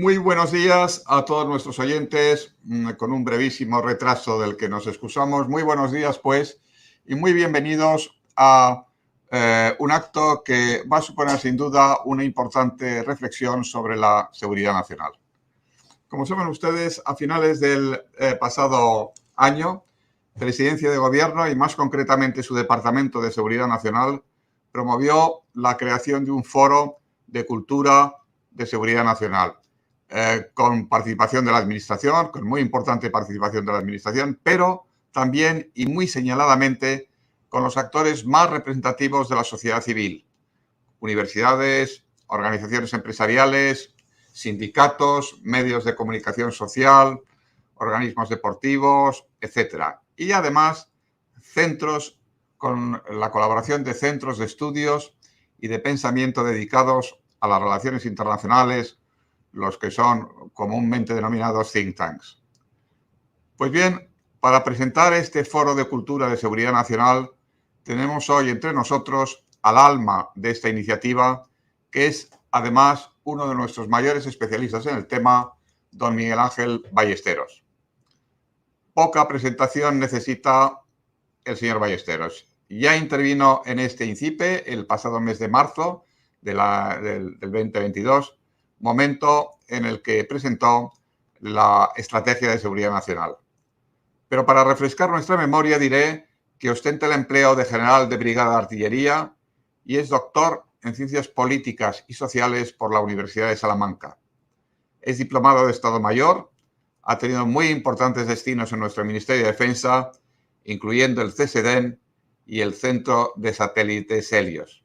Muy buenos días a todos nuestros oyentes, con un brevísimo retraso del que nos excusamos. Muy buenos días, pues, y muy bienvenidos a un acto que va a suponer, sin duda, una importante reflexión sobre la seguridad nacional. Como saben ustedes, a finales del pasado año, Presidencia de Gobierno y, más concretamente, su Departamento de Seguridad Nacional promovió la creación de un foro de cultura de seguridad nacional. Con participación de la Administración, con muy importante participación de la Administración, pero también y muy señaladamente con los actores más representativos de la sociedad civil, universidades, organizaciones empresariales, sindicatos, medios de comunicación social, organismos deportivos, etcétera. Y además, centros con la colaboración de centros de estudios y de pensamiento dedicados a las relaciones internacionales, los que son comúnmente denominados think tanks. Pues bien, para presentar este foro de cultura de seguridad nacional, tenemos hoy entre nosotros al alma de esta iniciativa, que es además uno de nuestros mayores especialistas en el tema, don Miguel Ángel Ballesteros. Poca presentación necesita el señor Ballesteros. Ya intervino en este INCIPE el pasado mes de marzo del 2022, momento en el que presentó la Estrategia de Seguridad Nacional. Pero para refrescar nuestra memoria diré que ostenta el empleo de general de brigada de artillería y es doctor en Ciencias Políticas y Sociales por la Universidad de Salamanca. Es diplomado de Estado Mayor, ha tenido muy importantes destinos en nuestro Ministerio de Defensa, incluyendo el CSDEN y el Centro de Satélites Helios.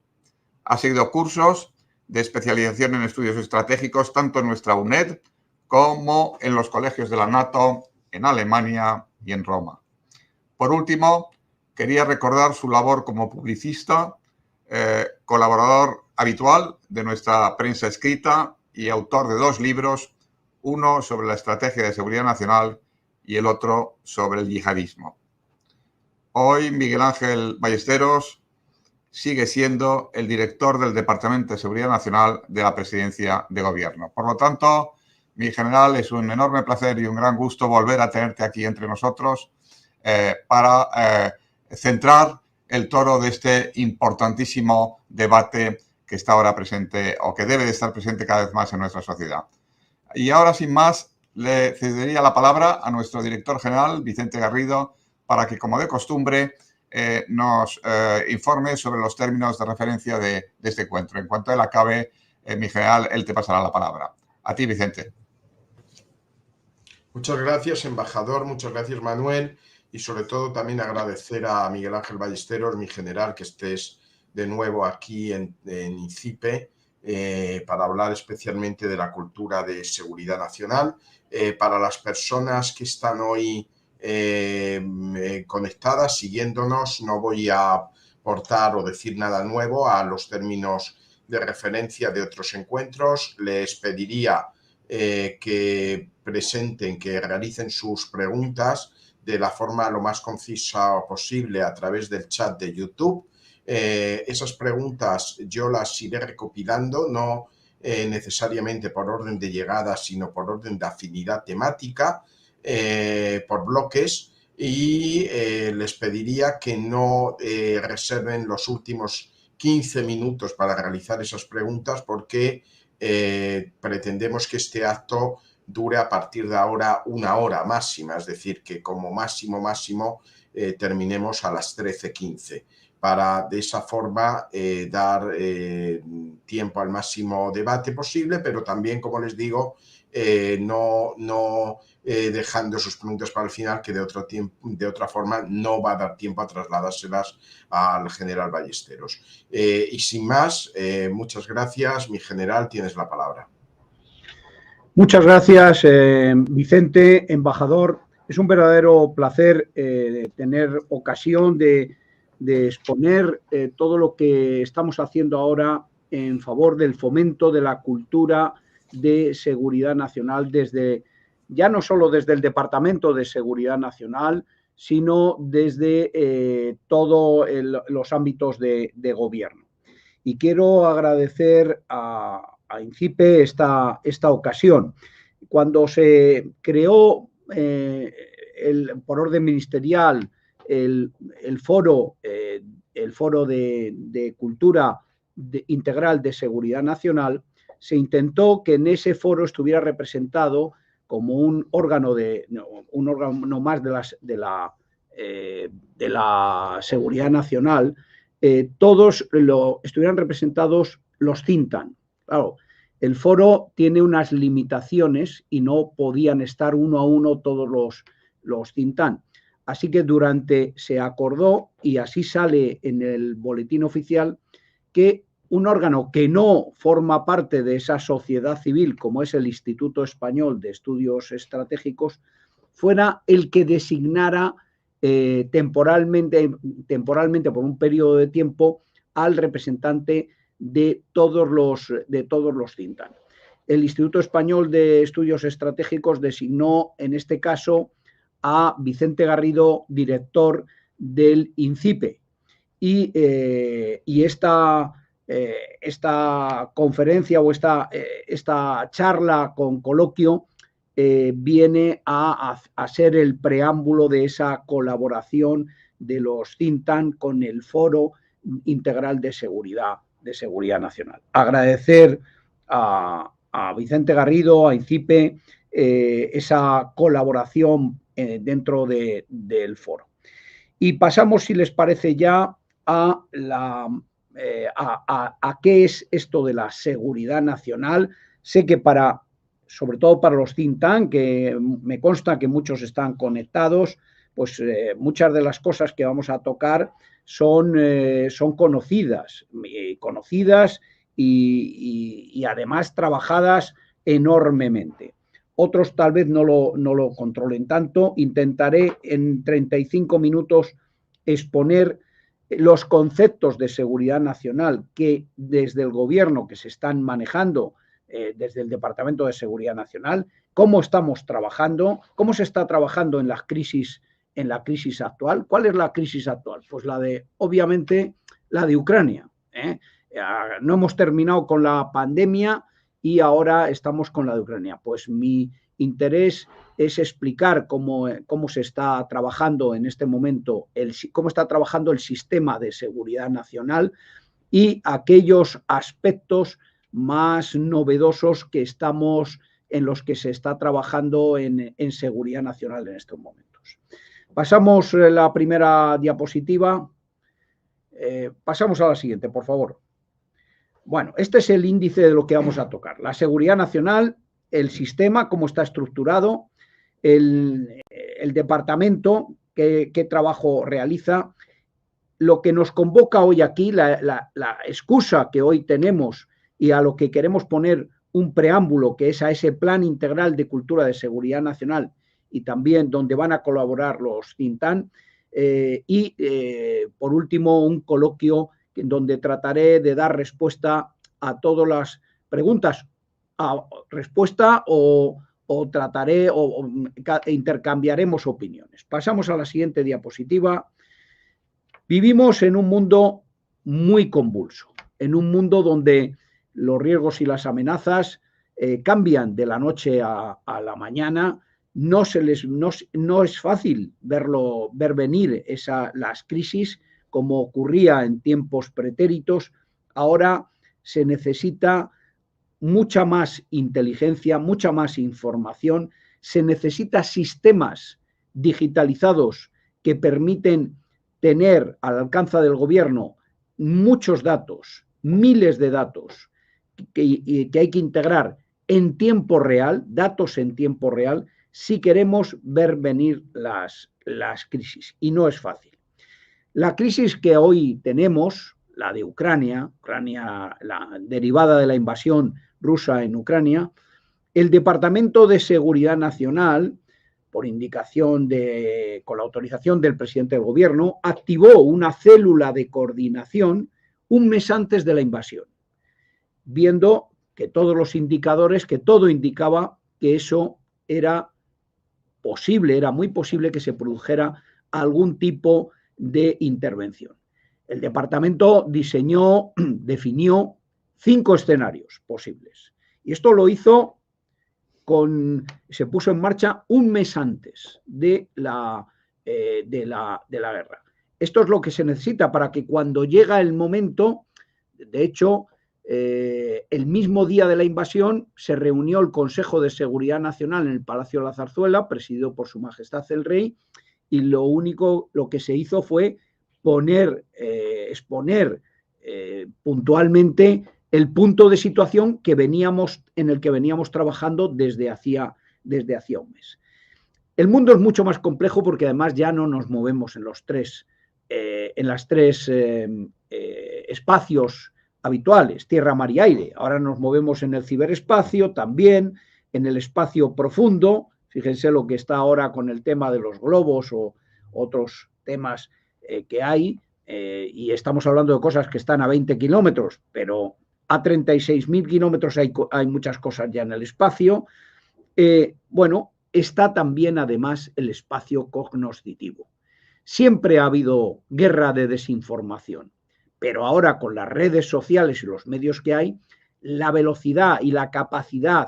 Ha seguido cursos de especialización en estudios estratégicos tanto en nuestra UNED como en los colegios de la NATO, en Alemania y en Roma. Por último, quería recordar su labor como publicista, colaborador habitual de nuestra prensa escrita y autor de 2 libros, uno sobre la Estrategia de Seguridad Nacional y el otro sobre el yihadismo. Hoy Miguel Ángel Ballesteros sigue siendo el director del Departamento de Seguridad Nacional de la Presidencia de Gobierno. Por lo tanto, mi general, es un enorme placer y un gran gusto volver a tenerte aquí entre nosotros para centrar el toro de este importantísimo debate que está ahora presente o que debe de estar presente cada vez más en nuestra sociedad. Y ahora, sin más, le cedería la palabra a nuestro director general, Vicente Garrido, para que, como de costumbre, nos informe sobre los términos de referencia de este encuentro. En cuanto él acabe, mi general, él te pasará la palabra. A ti, Vicente. Muchas gracias, embajador, muchas gracias, Manuel, y sobre todo también agradecer a Miguel Ángel Ballesteros, mi general, que estés de nuevo aquí en INCIPE para hablar especialmente de la cultura de seguridad nacional. Para las personas que están hoy conectadas, siguiéndonos, no voy a aportar o decir nada nuevo a los términos de referencia de otros encuentros. Les pediría que presenten, que realicen sus preguntas de la forma lo más concisa posible a través del chat de YouTube. Esas preguntas yo las iré recopilando, no necesariamente por orden de llegada, sino por orden de afinidad temática, por bloques, y les pediría que no reserven los últimos 15 minutos para realizar esas preguntas, porque pretendemos que este acto dure a partir de ahora 1 hora máxima, es decir, que como máximo terminemos a las 13:15, para de esa forma dar tiempo al máximo debate posible, pero también, como les digo, no dejando sus preguntas para el final, que de otra forma no va a dar tiempo a trasladárselas al general Ballesteros. Y sin más, muchas gracias. Mi general, tienes la palabra. Muchas gracias, Vicente, embajador. Es un verdadero placer tener ocasión de exponer todo lo que estamos haciendo ahora en favor del fomento de la cultura de seguridad nacional, ya no solo desde el Departamento de Seguridad Nacional, sino desde todos los ámbitos de gobierno. Y quiero agradecer a INCIPE esta ocasión. Cuando se creó por orden ministerial el foro de cultura integral de seguridad nacional, se intentó que en ese foro estuviera representado como un órgano más de la seguridad nacional, estuvieran representados los think tank. Claro, el foro tiene unas limitaciones y no podían estar uno a uno todos los think tank. Así que se acordó, y así sale en el boletín oficial, que un órgano que no forma parte de esa sociedad civil, como es el Instituto Español de Estudios Estratégicos, fuera el que designara temporalmente por un periodo de tiempo al representante de todos los think tank. El Instituto Español de Estudios Estratégicos designó en este caso a Vicente Garrido, director del INCIPE, y esta conferencia o esta charla con coloquio viene a ser el preámbulo de esa colaboración de los think tank con el Foro Integral de Seguridad Nacional. Agradecer a Vicente Garrido, a INCIPE, esa colaboración dentro del foro. Y pasamos, si les parece, ya a qué es esto de la seguridad nacional. Sé que sobre todo para los think tank, que me consta que muchos están conectados, pues muchas de las cosas que vamos a tocar son conocidas y además trabajadas enormemente. Otros tal vez no lo controlen tanto. Intentaré en 35 minutos exponer los conceptos de seguridad nacional que desde el gobierno que se están manejando, desde el Departamento de Seguridad Nacional, cómo estamos trabajando, cómo se está trabajando en la crisis actual. ¿Cuál es la crisis actual? Pues obviamente, la de Ucrania. No hemos terminado con la pandemia y ahora estamos con la de Ucrania. Pues mi interés es explicar cómo se está trabajando en este momento, cómo está trabajando el sistema de seguridad nacional y aquellos aspectos más novedosos en los que se está trabajando en seguridad nacional en estos momentos. Pasamos la primera diapositiva. Pasamos a la siguiente, por favor. Bueno, este es el índice de lo que vamos a tocar. La seguridad nacional, el sistema, cómo está estructurado, el departamento, qué trabajo realiza. Lo que nos convoca hoy aquí, la excusa que hoy tenemos y a lo que queremos poner un preámbulo, que es a ese plan integral de cultura de seguridad nacional y también donde van a colaborar los think tank. Por último, un coloquio donde trataré de dar respuesta a todas las preguntas, trataré o intercambiaremos opiniones. Pasamos a la siguiente diapositiva. Vivimos en un mundo muy convulso, en un mundo donde los riesgos y las amenazas cambian de la noche a la mañana. No es fácil ver venir las crisis como ocurría en tiempos pretéritos. Ahora se necesita mucha más inteligencia, mucha más información, se necesita sistemas digitalizados que permiten tener al alcance del gobierno muchos datos, miles de datos que hay que integrar en tiempo real, datos en tiempo real, si queremos ver venir las crisis. Y no es fácil. La crisis que hoy tenemos, la de Ucrania, la derivada de la invasión rusa en Ucrania, el Departamento de Seguridad Nacional, por indicación con la autorización del presidente del gobierno, activó una célula de coordinación un mes antes de la invasión, viendo que todos los indicadores, que todo indicaba que eso era posible, era muy posible que se produjera algún tipo de intervención. El departamento definió 5 escenarios posibles. Y esto lo hizo se puso en marcha un mes antes de la guerra. Esto es lo que se necesita para que cuando llega el momento, de hecho, el mismo día de la invasión se reunió el Consejo de Seguridad Nacional en el Palacio de la Zarzuela, presidido por Su Majestad el Rey, y lo que se hizo fue exponer puntualmente el punto de situación en el que veníamos trabajando desde hacía un mes. El mundo es mucho más complejo porque además ya no nos movemos en los tres espacios habituales, tierra, mar y aire. Ahora nos movemos en el ciberespacio, también en el espacio profundo. Fíjense lo que está ahora con el tema de los globos o otros temas que hay, y estamos hablando de cosas que están a 20 kilómetros, pero a 36.000 kilómetros hay muchas cosas ya en el espacio. Bueno, está también además el espacio cognoscitivo. Siempre ha habido guerra de desinformación, pero ahora con las redes sociales y los medios que hay, la velocidad y la capacidad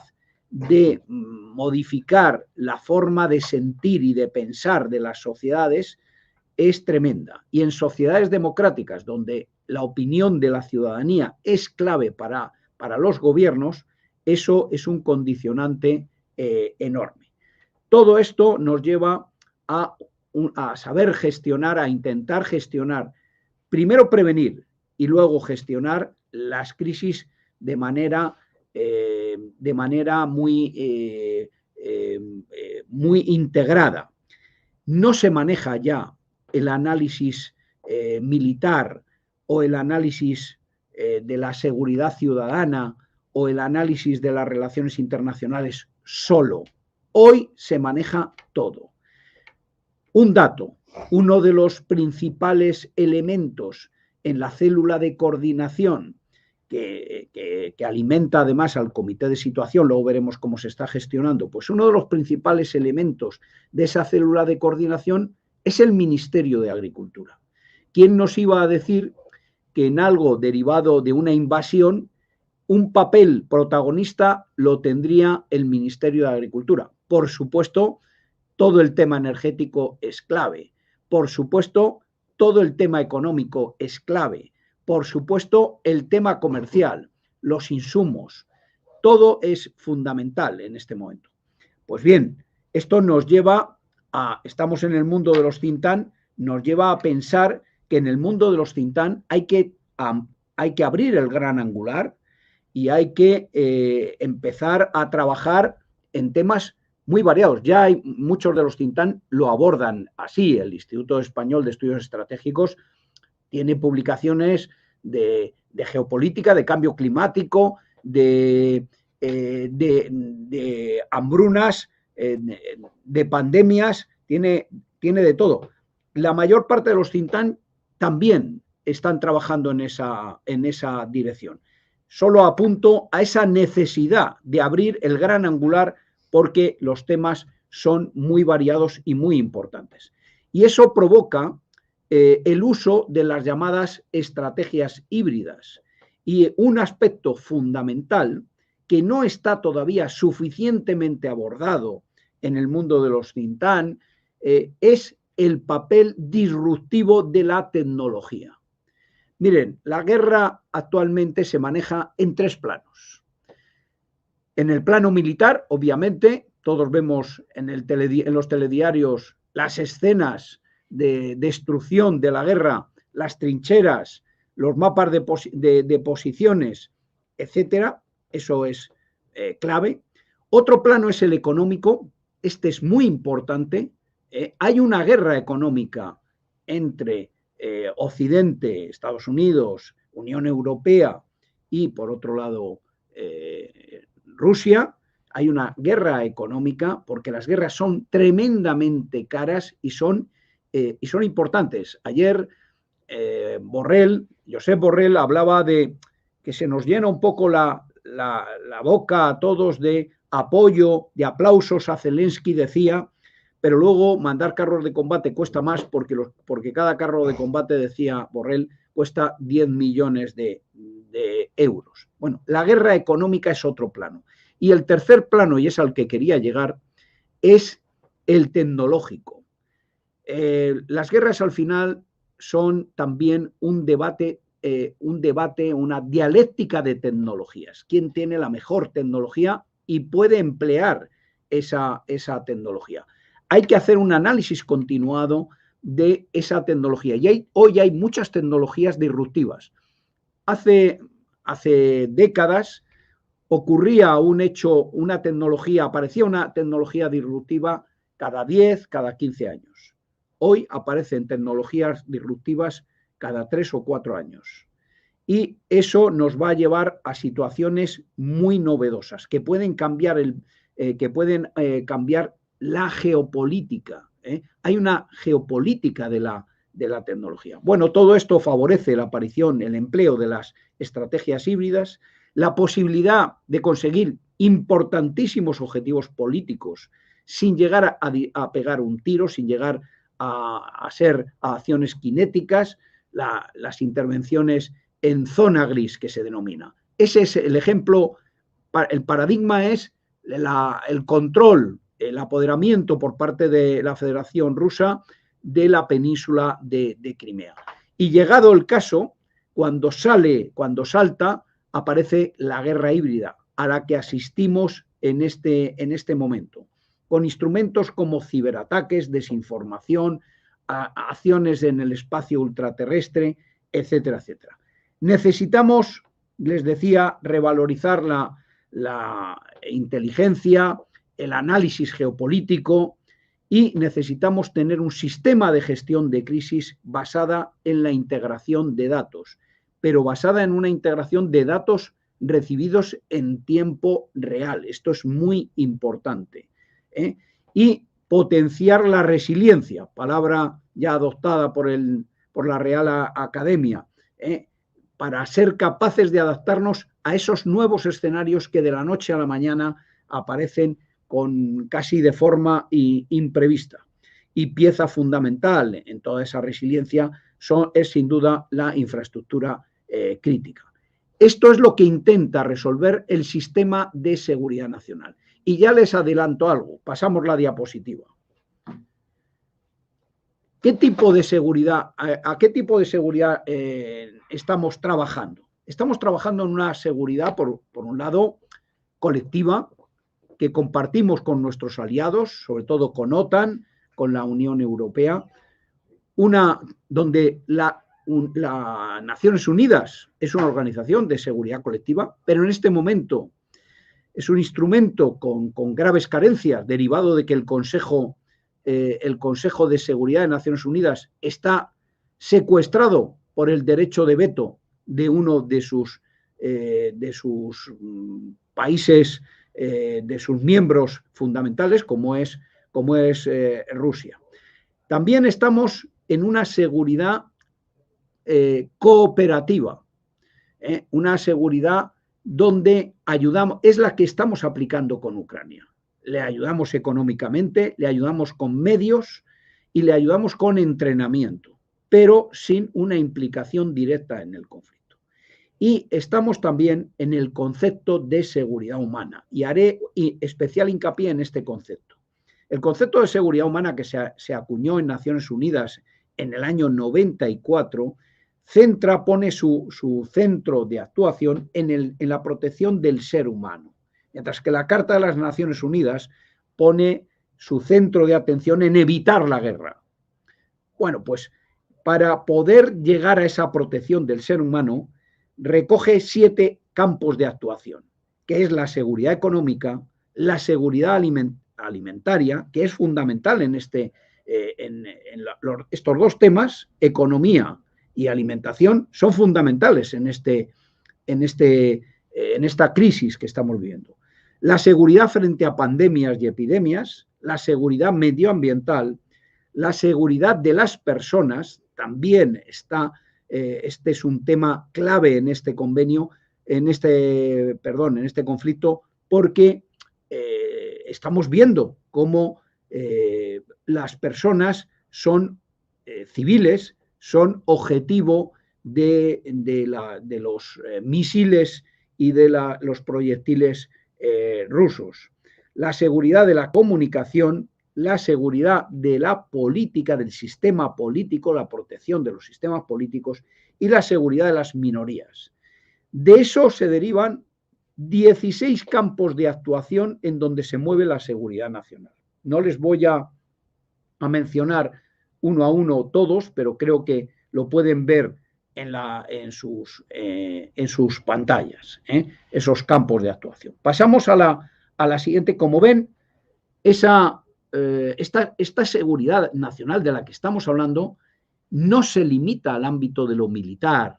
de modificar la forma de sentir y de pensar de las sociedades es tremenda. Y en sociedades democráticas, donde la opinión de la ciudadanía es clave para los gobiernos, eso es un condicionante enorme. Todo esto nos lleva a saber gestionar, a intentar gestionar, primero prevenir y luego gestionar las crisis de manera muy integrada. No se maneja ya el análisis militar o el análisis de la seguridad ciudadana o el análisis de las relaciones internacionales solo. Hoy se maneja todo. Un dato, uno de los principales elementos en la célula de coordinación que alimenta además al comité de situación, luego veremos cómo se está gestionando, pues uno de los principales elementos de esa célula de coordinación es el Ministerio de Agricultura. ¿Quién nos iba a decir que en algo derivado de una invasión, un papel protagonista lo tendría el Ministerio de Agricultura? Por supuesto, todo el tema energético es clave. Por supuesto, todo el tema económico es clave. Por supuesto, el tema comercial, los insumos, todo es fundamental en este momento. Pues bien, esto nos lleva estamos en el mundo de los think tank, nos lleva a pensar que en el mundo de los think tank hay que abrir el gran angular y hay que empezar a trabajar en temas muy variados. Ya hay muchos de los think tank lo abordan así. El Instituto Español de Estudios Estratégicos tiene publicaciones de geopolítica, de cambio climático, de hambrunas, de pandemias, tiene de todo. La mayor parte de los think tank también están trabajando en esa dirección. Solo apunto a esa necesidad de abrir el gran angular porque los temas son muy variados y muy importantes. Y eso provoca el uso de las llamadas estrategias híbridas. Y un aspecto fundamental que no está todavía suficientemente abordado en el mundo de los think tank es el papel disruptivo de la tecnología. Miren, la guerra actualmente se maneja en 3 planos. En el plano militar, obviamente, todos vemos en los telediarios las escenas de destrucción de la guerra, las trincheras, los mapas de posiciones, etcétera. Eso es clave. Otro plano es el económico. Este es muy importante. Hay una guerra económica entre Occidente, Estados Unidos, Unión Europea y, por otro lado, Rusia. Hay una guerra económica porque las guerras son tremendamente caras y son importantes. Ayer Josep Borrell hablaba de que se nos llena un poco la boca a todos de apoyo, de aplausos a Zelensky, decía, pero luego mandar carros de combate cuesta más porque cada carro de combate, decía Borrell, cuesta 10 millones de de euros. Bueno, la guerra económica es otro plano. Y el tercer plano, y es al que quería llegar, es el tecnológico. Las guerras al final son también un debate, una dialéctica de tecnologías. ¿Quién tiene la mejor tecnología y puede emplear esa tecnología? Hay que hacer un análisis continuado de esa tecnología. Y hoy hay muchas tecnologías disruptivas. Hace décadas ocurría un hecho, aparecía una tecnología disruptiva cada 10, cada 15 años. Hoy aparecen tecnologías disruptivas cada 3 o 4 años. Y eso nos va a llevar a situaciones muy novedosas que pueden cambiar, cambiar la geopolítica. Hay una geopolítica de la tecnología. Bueno, todo esto favorece la aparición, el empleo de las estrategias híbridas, la posibilidad de conseguir importantísimos objetivos políticos sin llegar a pegar un tiro, sin llegar a acciones cinéticas, las intervenciones en zona gris que se denomina. Ese es el ejemplo, el paradigma es el control, el apoderamiento por parte de la Federación Rusa de la península de Crimea. Y llegado el caso, cuando salta, aparece la guerra híbrida a la que asistimos en este momento, con instrumentos como ciberataques, desinformación, acciones en el espacio ultraterrestre, etcétera, etcétera. Necesitamos, les decía, revalorizar la inteligencia, el análisis geopolítico y necesitamos tener un sistema de gestión de crisis basada en la integración de datos, pero basada en una integración de datos recibidos en tiempo real. Esto es muy importante. Y potenciar la resiliencia, palabra ya adoptada por la Real Academia, para ser capaces de adaptarnos a esos nuevos escenarios que de la noche a la mañana aparecen casi de forma imprevista. Y pieza fundamental en toda esa resiliencia es sin duda la infraestructura crítica. Esto es lo que intenta resolver el sistema de seguridad nacional. Y ya les adelanto algo, pasamos la diapositiva. ¿Qué tipo de seguridad, ¿A qué tipo de seguridad estamos trabajando? Estamos trabajando en una seguridad, por un lado, colectiva, que compartimos con nuestros aliados, sobre todo con OTAN, con la Unión Europea, donde las Naciones Unidas es una organización de seguridad colectiva, pero en este momento es un instrumento con graves carencias, derivado de que el Consejo de Seguridad de Naciones Unidas está secuestrado por el derecho de veto de uno de sus países, de sus miembros fundamentales, como es Rusia. También estamos en una seguridad cooperativa, una seguridad donde ayudamos, es la que estamos aplicando con Ucrania. Le ayudamos económicamente, le ayudamos con medios y le ayudamos con entrenamiento, pero sin una implicación directa en el conflicto. Y estamos también en el concepto de seguridad humana y haré especial hincapié en este concepto. El concepto de seguridad humana que se acuñó en Naciones Unidas en el año 94 pone su centro de actuación en la protección del ser humano, mientras que la Carta de las Naciones Unidas pone su centro de atención en evitar la guerra. Bueno, pues para poder llegar a esa protección del ser humano, recoge 7 campos de actuación, que es la seguridad económica, la seguridad alimentaria, que es fundamental en estos dos temas, economía y alimentación, son fundamentales en esta crisis que estamos viviendo. La seguridad frente a pandemias y epidemias, la seguridad medioambiental, la seguridad de las personas, también está, este es un tema clave en este convenio, en este conflicto, porque estamos viendo cómo las personas son civiles, son objetivo de los misiles y de los proyectiles rusos, la seguridad de la comunicación, la seguridad de la política, del sistema político, la protección de los sistemas políticos y la seguridad de las minorías. De eso se derivan 16 campos de actuación en donde se mueve la seguridad nacional. No les voy a mencionar uno a uno todos, pero creo que lo pueden ver en sus pantallas, esos campos de actuación. Pasamos a la siguiente. Como ven, esta seguridad nacional de la que estamos hablando no se limita al ámbito de lo militar,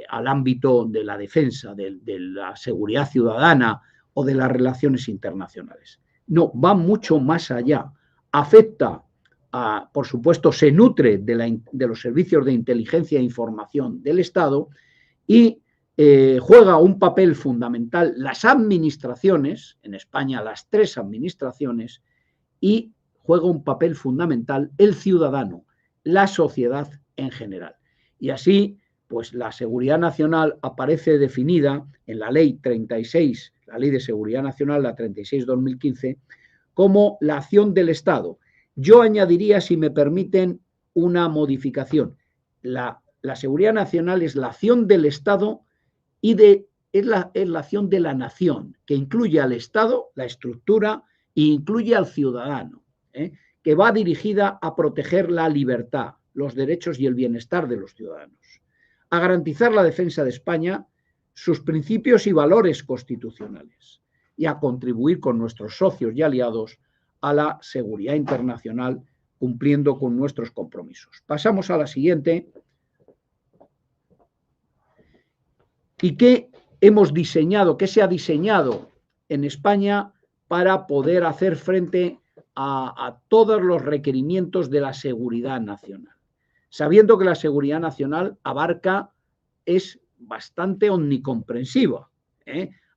al ámbito de la defensa, de la seguridad ciudadana o de las relaciones internacionales. No, va mucho más allá. Afecta, por supuesto, se nutre de los servicios de inteligencia e información del Estado y juega un papel fundamental las administraciones, en España las 3 administraciones, y juega un papel fundamental el ciudadano, la sociedad en general. Y así, pues la seguridad nacional aparece definida en la Ley 36, la Ley de Seguridad Nacional, la 36/2015, como la acción del Estado. Yo añadiría, si me permiten, una modificación. La seguridad nacional es la acción del Estado y es la acción de la nación, que incluye al Estado, la estructura, e incluye al ciudadano, que va dirigida a proteger la libertad, los derechos y el bienestar de los ciudadanos, a garantizar la defensa de España, sus principios y valores constitucionales, y a contribuir con nuestros socios y aliados a la seguridad internacional, cumpliendo con nuestros compromisos. Pasamos a la siguiente. ¿Y qué hemos diseñado, qué se ha diseñado en España para poder hacer frente a todos los requerimientos de la seguridad nacional? Sabiendo que la seguridad nacional es bastante omnicomprensiva,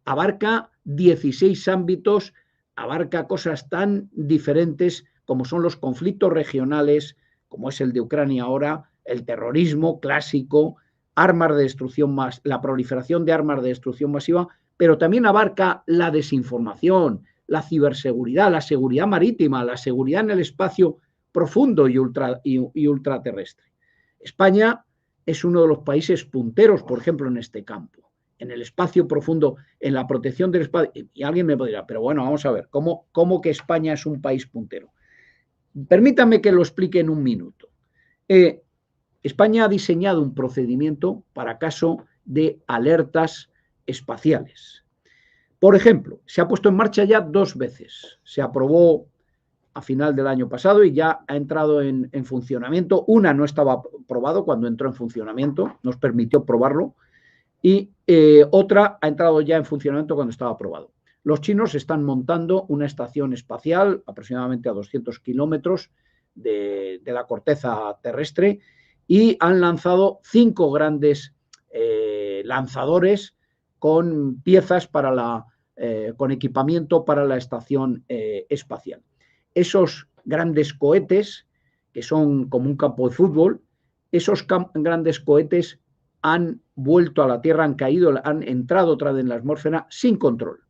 abarca 16 ámbitos, abarca cosas tan diferentes como son los conflictos regionales, como es el de Ucrania ahora, el terrorismo clásico, armas de destrucción la proliferación de armas de destrucción masiva, pero también abarca la desinformación, la ciberseguridad, la seguridad marítima, la seguridad en el espacio profundo y ultraterrestre. España es uno de los países punteros, por ejemplo, en este campo, en el espacio profundo, en la protección del espacio. Y alguien me dirá, pero bueno, vamos a ver, ¿cómo que España es un país puntero? Permítanme que lo explique en un minuto. España ha diseñado un procedimiento para caso de alertas espaciales. Por ejemplo, se ha puesto en marcha ya 2 veces. Se aprobó a final del año pasado y ya ha entrado en funcionamiento. Una no estaba aprobado cuando entró en funcionamiento, nos permitió probarlo, y otra ha entrado ya en funcionamiento cuando estaba aprobado. Los chinos están montando una estación espacial aproximadamente a 200 kilómetros de la corteza terrestre y han lanzado 5 grandes lanzadores con piezas con equipamiento para la estación espacial. Esos grandes cohetes, que son como un campo de fútbol, esos grandes cohetes han vuelto a la Tierra, han caído, han entrado otra vez en la atmósfera sin control,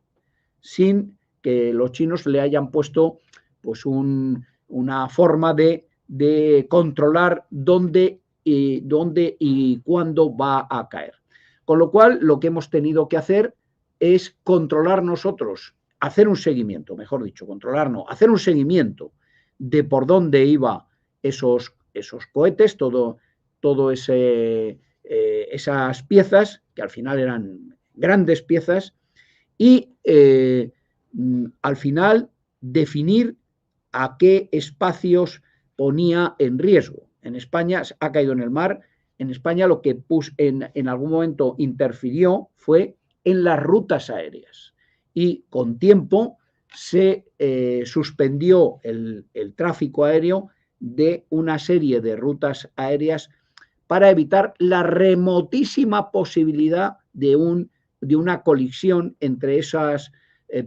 sin que los chinos le hayan puesto pues una forma de controlar dónde y cuándo va a caer. Con lo cual, lo que hemos tenido que hacer es controlar nosotros, hacer un seguimiento, mejor dicho, hacer un seguimiento de por dónde iban esos cohetes, esas piezas, que al final eran grandes piezas, y al final definir a qué espacios ponía en riesgo. En España ha caído en el mar. En España lo que en algún momento interfirió fue en las rutas aéreas y con tiempo se suspendió el tráfico aéreo de una serie de rutas aéreas para evitar la remotísima posibilidad de una colisión entre esas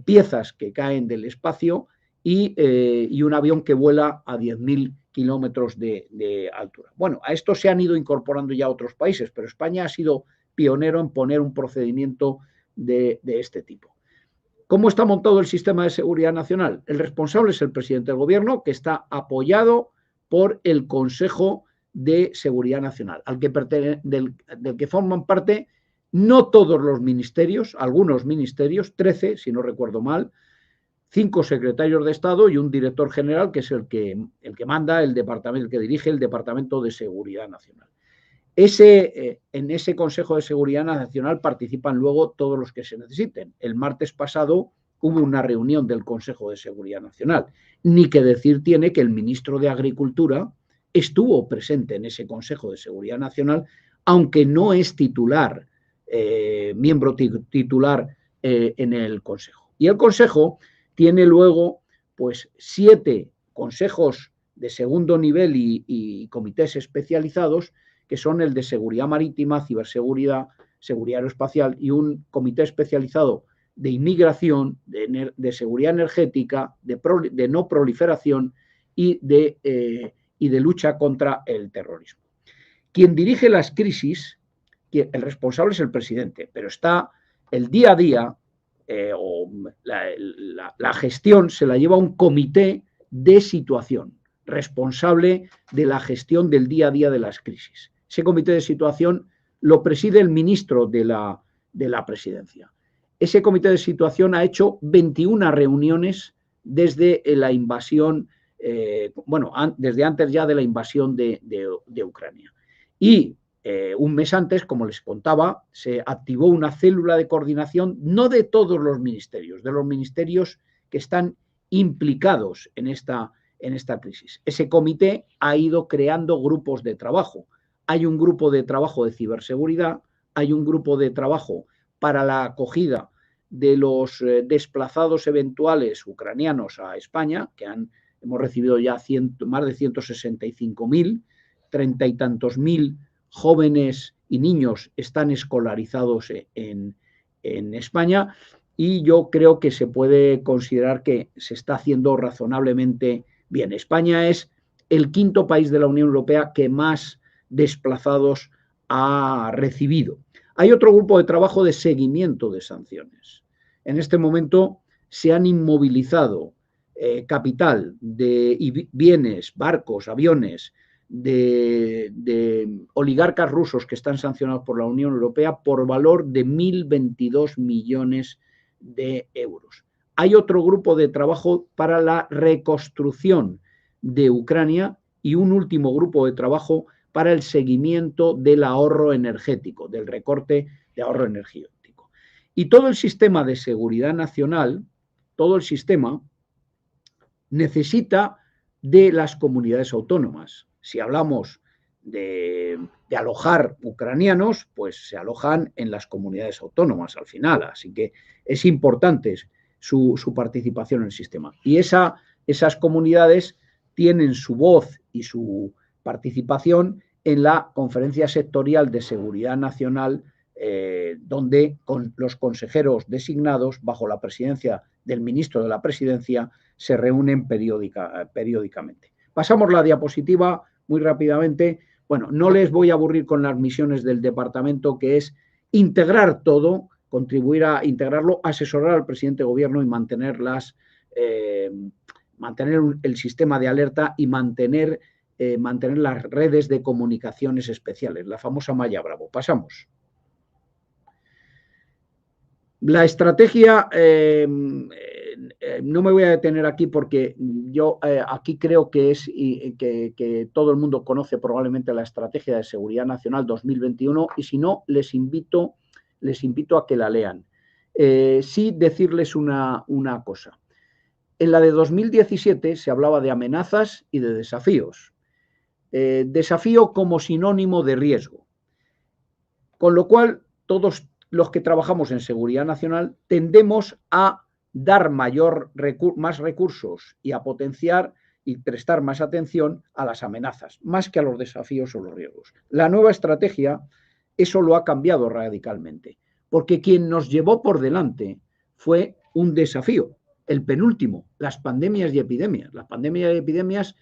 piezas que caen del espacio y un avión que vuela a 10.000 kilómetros de altura. Bueno, a esto se han ido incorporando ya otros países, pero España ha sido pionero en poner un procedimiento de este tipo. ¿Cómo está montado el sistema de seguridad nacional? El responsable es el presidente del gobierno, que está apoyado por el Consejo de Seguridad Nacional, del que forman parte no todos los ministerios, algunos ministerios, 13, si no recuerdo mal, 5 secretarios de Estado y un director general, que es el que manda el departamento, el que dirige el Departamento de Seguridad Nacional. En ese Consejo de Seguridad Nacional participan luego todos los que se necesiten. El martes pasado hubo una reunión del Consejo de Seguridad Nacional. Ni que decir tiene que el ministro de Agricultura estuvo presente en ese Consejo de Seguridad Nacional, aunque no es titular, miembro titular en el Consejo. Y el Consejo tiene luego pues 7 consejos de segundo nivel y comités especializados, que son el de seguridad marítima, ciberseguridad, seguridad aeroespacial y un comité especializado de inmigración, de seguridad energética, de no proliferación y de lucha contra el terrorismo. Quien dirige las crisis, el responsable es el presidente, pero está el día a día, o la gestión se la lleva un comité de situación, responsable de la gestión del día a día de las crisis. Ese comité de situación lo preside el ministro de la presidencia. Ese comité de situación ha hecho 21 reuniones desde la invasión, desde antes ya de la invasión de Ucrania. Y un mes antes, como les contaba, se activó una célula de coordinación, no de todos los ministerios, de los ministerios que están implicados en esta crisis. Ese comité ha ido creando grupos de trabajo. Hay un grupo de trabajo de ciberseguridad, hay un grupo de trabajo para la acogida de los desplazados eventuales ucranianos a España, que hemos recibido ya más de 165.000, 30 y tantos mil jóvenes y niños están escolarizados en España, y yo creo que se puede considerar que se está haciendo razonablemente bien. España es el 5.º país de la Unión Europea que más desplazados ha recibido. Hay otro grupo de trabajo de seguimiento de sanciones. En este momento se han inmovilizado capital y bienes, barcos, aviones de oligarcas rusos que están sancionados por la Unión Europea por valor de 1.022 millones de euros. Hay otro grupo de trabajo para la reconstrucción de Ucrania y un último grupo de trabajo para el seguimiento del ahorro energético, del recorte de ahorro energético. Y todo el sistema de seguridad nacional, todo el sistema necesita de las comunidades autónomas. Si hablamos de alojar ucranianos, pues se alojan en las comunidades autónomas al final. Así que es importante su participación en el sistema. Y esas comunidades tienen su voz y su participación en la Conferencia Sectorial de Seguridad Nacional, donde con los consejeros designados bajo la presidencia del ministro de la Presidencia se reúnen periódicamente. Pasamos la diapositiva muy rápidamente. Bueno, no les voy a aburrir con las misiones del departamento, que es integrar todo, contribuir a integrarlo, asesorar al presidente de gobierno y mantener el sistema de alerta y mantener las redes de comunicaciones especiales, la famosa malla Bravo. Pasamos. La estrategia, no me voy a detener aquí porque yo aquí creo que que todo el mundo conoce probablemente la Estrategia de Seguridad Nacional 2021, y si no, les invito a que la lean. Sí decirles una cosa. En la de 2017 se hablaba de amenazas y de desafíos. Desafío como sinónimo de riesgo. Con lo cual, todos los que trabajamos en seguridad nacional tendemos a dar más recursos y a potenciar y prestar más atención a las amenazas, más que a los desafíos o los riesgos. La nueva estrategia eso lo ha cambiado radicalmente, porque quien nos llevó por delante fue un desafío, el penúltimo, las pandemias y epidemias. Las pandemias y epidemias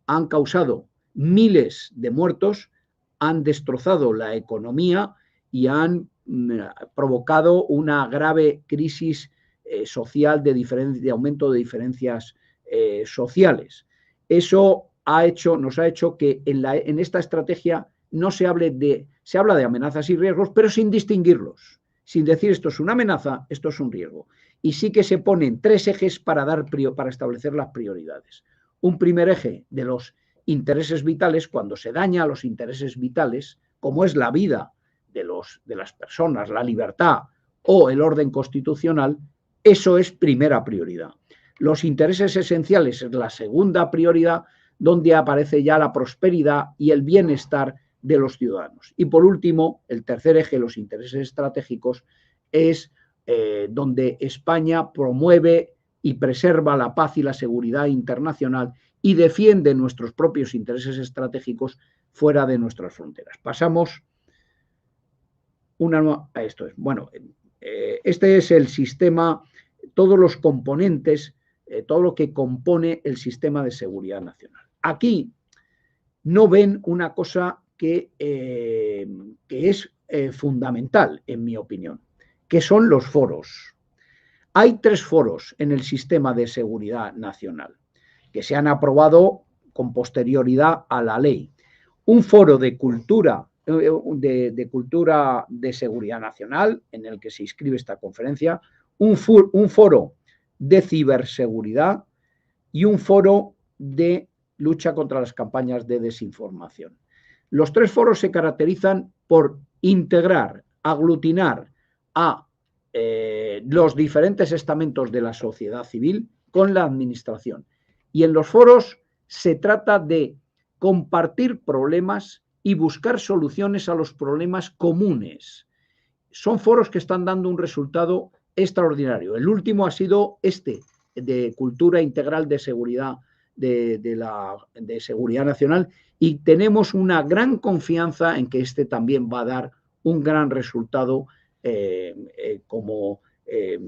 han causado miles de muertos, han destrozado la economía y han provocado una grave crisis social de aumento de diferencias sociales. Eso nos ha hecho que en esta estrategia no se habla de amenazas y riesgos, pero sin distinguirlos, sin decir esto es una amenaza, esto es un riesgo. Y sí que se ponen 3 ejes para establecer las prioridades. Un primer eje de los intereses vitales, cuando se daña a los intereses vitales, como es la vida de las personas, la libertad o el orden constitucional, eso es primera prioridad. Los intereses esenciales es la segunda prioridad, donde aparece ya la prosperidad y el bienestar de los ciudadanos. Y por último, el tercer eje, los intereses estratégicos, es donde España promueve y preserva la paz y la seguridad internacional y defiende nuestros propios intereses estratégicos fuera de nuestras fronteras. Pasamos a esto. Este es el sistema, todos los componentes, todo lo que compone el sistema de seguridad nacional. Aquí no ven una cosa que es fundamental, en mi opinión, que son los foros. Hay 3 foros en el sistema de seguridad nacional que se han aprobado con posterioridad a la ley. Un foro de cultura de seguridad nacional, en el que se inscribe esta conferencia, un foro de ciberseguridad y un foro de lucha contra las campañas de desinformación. Los 3 foros se caracterizan por integrar, aglutinar a los diferentes estamentos de la sociedad civil con la administración. Y en los foros se trata de compartir problemas y buscar soluciones a los problemas comunes. Son foros que están dando un resultado extraordinario. El último ha sido de cultura integral de seguridad, de seguridad nacional, y tenemos una gran confianza en que también va a dar un gran resultado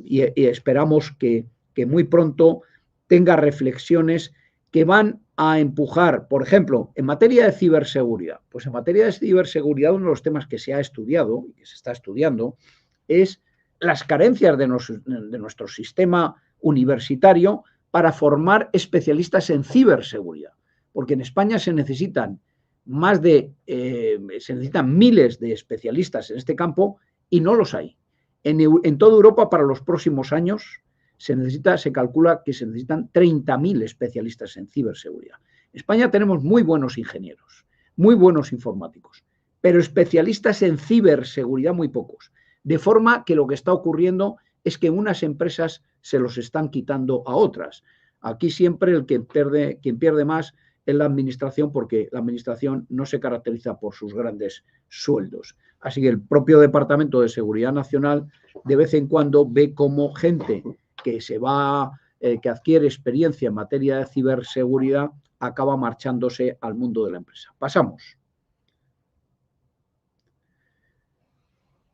y esperamos que muy pronto tenga reflexiones que van a empujar, por ejemplo, en materia de ciberseguridad. Pues en materia de ciberseguridad uno de los temas que se ha estudiado y que se está estudiando es las carencias de nuestro sistema universitario para formar especialistas en ciberseguridad. Porque en España se necesitan miles de especialistas en este campo y no los hay. En toda Europa para los próximos años se calcula que se necesitan 30.000 especialistas en ciberseguridad. En España tenemos muy buenos ingenieros, muy buenos informáticos, pero especialistas en ciberseguridad muy pocos. De forma que lo que está ocurriendo es que unas empresas se los están quitando a otras. Aquí siempre quien pierde más es la administración, porque la administración no se caracteriza por sus grandes sueldos. Así que el propio Departamento de Seguridad Nacional de vez en cuando ve como gente que adquiere experiencia en materia de ciberseguridad acaba marchándose al mundo de la empresa. Pasamos.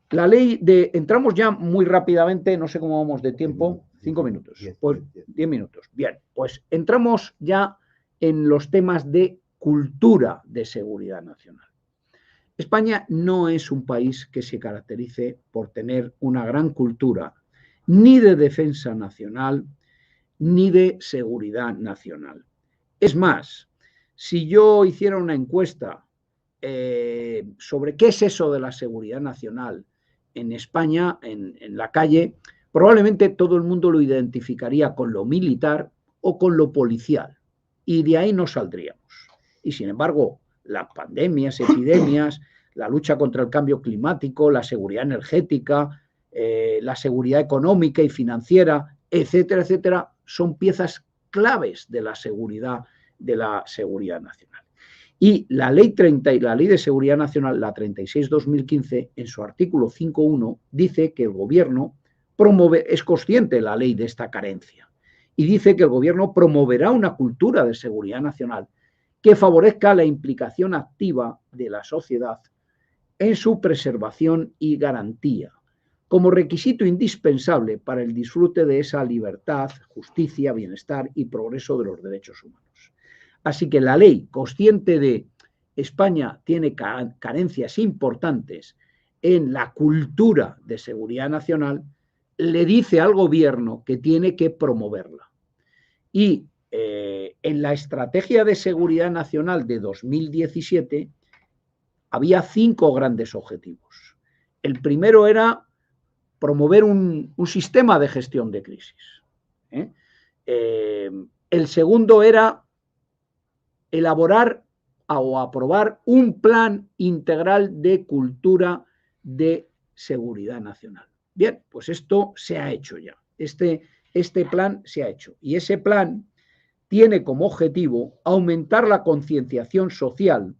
La ley entramos ya muy rápidamente, no sé cómo vamos de tiempo, 5 minutos, pues 10 minutos. Bien, pues entramos ya en los temas de cultura de seguridad nacional. España no es un país que se caracterice por tener una gran cultura ni de defensa nacional ni de seguridad nacional. Es más, si yo hiciera una encuesta sobre qué es eso de la seguridad nacional en España, en la calle, probablemente todo el mundo lo identificaría con lo militar o con lo policial, y de ahí no saldríamos. Y sin embargo, las pandemias, epidemias, la lucha contra el cambio climático, la seguridad energética, la seguridad económica y financiera, etcétera, etcétera, son piezas claves de la seguridad nacional. Y la ley de seguridad nacional, la 36/2015, en su artículo 5.1, dice que el gobierno es consciente la ley de esta carencia y dice que el gobierno promoverá una cultura de seguridad nacional que favorezca la implicación activa de la sociedad en su preservación y garantía, como requisito indispensable para el disfrute de esa libertad, justicia, bienestar y progreso de los derechos humanos. Así que la ley, consciente de España tiene carencias importantes en la cultura de seguridad nacional, le dice al gobierno que tiene que promoverla. Y en la estrategia de seguridad nacional de 2017 había 5 grandes objetivos. El primero era promover un sistema de gestión de crisis. El segundo era elaborar o aprobar un plan integral de cultura de seguridad nacional. Bien, pues esto se ha hecho ya. Este plan se ha hecho. Y ese plan tiene como objetivo aumentar la concienciación social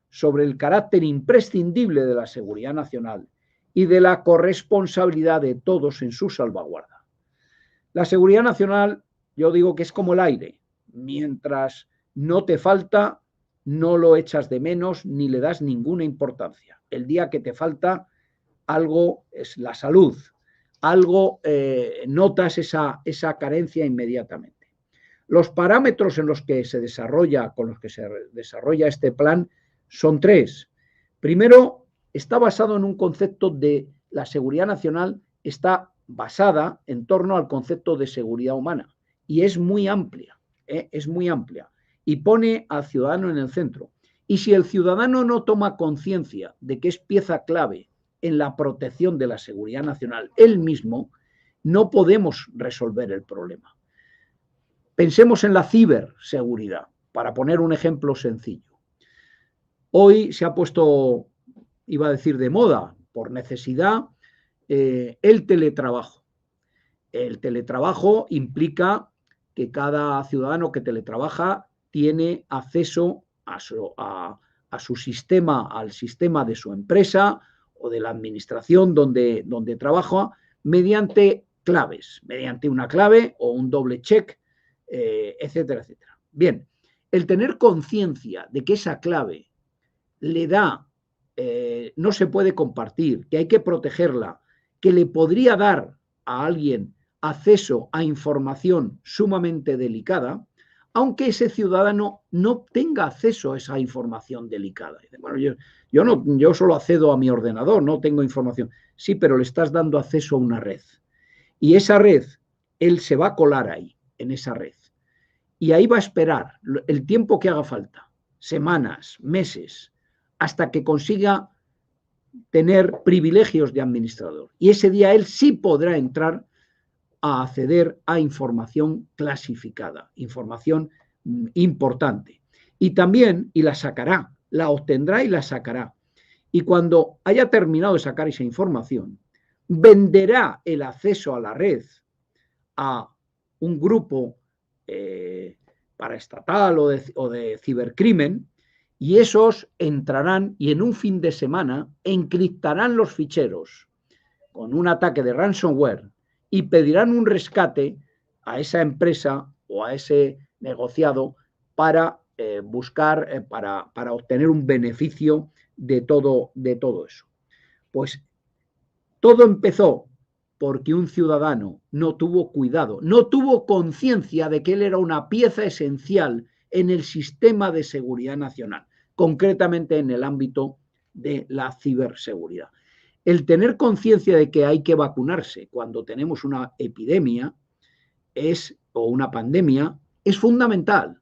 sobre el carácter imprescindible de la seguridad nacional y de la corresponsabilidad de todos en su salvaguarda. La seguridad nacional, yo digo que es como el aire. Mientras no te falta, no lo echas de menos ni le das ninguna importancia. El día que te falta, algo es la salud, algo notas esa carencia inmediatamente. Los parámetros en los que se desarrolla, con los que se desarrolla este plan son 3. Primero, está basado en un concepto de la seguridad nacional, está basada en torno al concepto de seguridad humana y es muy amplia y pone al ciudadano en el centro. Y si el ciudadano no toma conciencia de que es pieza clave en la protección de la seguridad nacional él mismo, no podemos resolver el problema. Pensemos en la ciberseguridad, para poner un ejemplo sencillo. Hoy se ha puesto, iba a decir de moda, por necesidad, el teletrabajo. El teletrabajo implica que cada ciudadano que teletrabaja tiene acceso a su sistema, al sistema de su empresa o de la administración donde trabaja, mediante claves, mediante una clave o un doble check, etcétera, etcétera. Bien, el tener conciencia de que esa clave le da, no se puede compartir, que hay que protegerla, que le podría dar a alguien acceso a información sumamente delicada, aunque ese ciudadano no tenga acceso a esa información delicada. Bueno, yo solo accedo a mi ordenador, no tengo información. Sí, pero le estás dando acceso a una red. Y esa red, él se va a colar ahí, en esa red. Y ahí va a esperar el tiempo que haga falta, semanas, meses, hasta que consiga tener privilegios de administrador. Y ese día él sí podrá entrar a acceder a información clasificada, información importante. Y también, y la sacará, la obtendrá y la sacará. Y cuando haya terminado de sacar esa información, venderá el acceso a la red a un grupo paraestatal o de cibercrimen, y esos entrarán y en un fin de semana encriptarán los ficheros con un ataque de ransomware y pedirán un rescate a esa empresa o a ese negociado para buscar, para obtener un beneficio de todo eso. Pues todo empezó porque un ciudadano no tuvo cuidado, no tuvo conciencia de que él era una pieza esencial en el sistema de seguridad nacional, concretamente en el ámbito de la ciberseguridad. El tener conciencia de que hay que vacunarse cuando tenemos una epidemia o una pandemia es fundamental,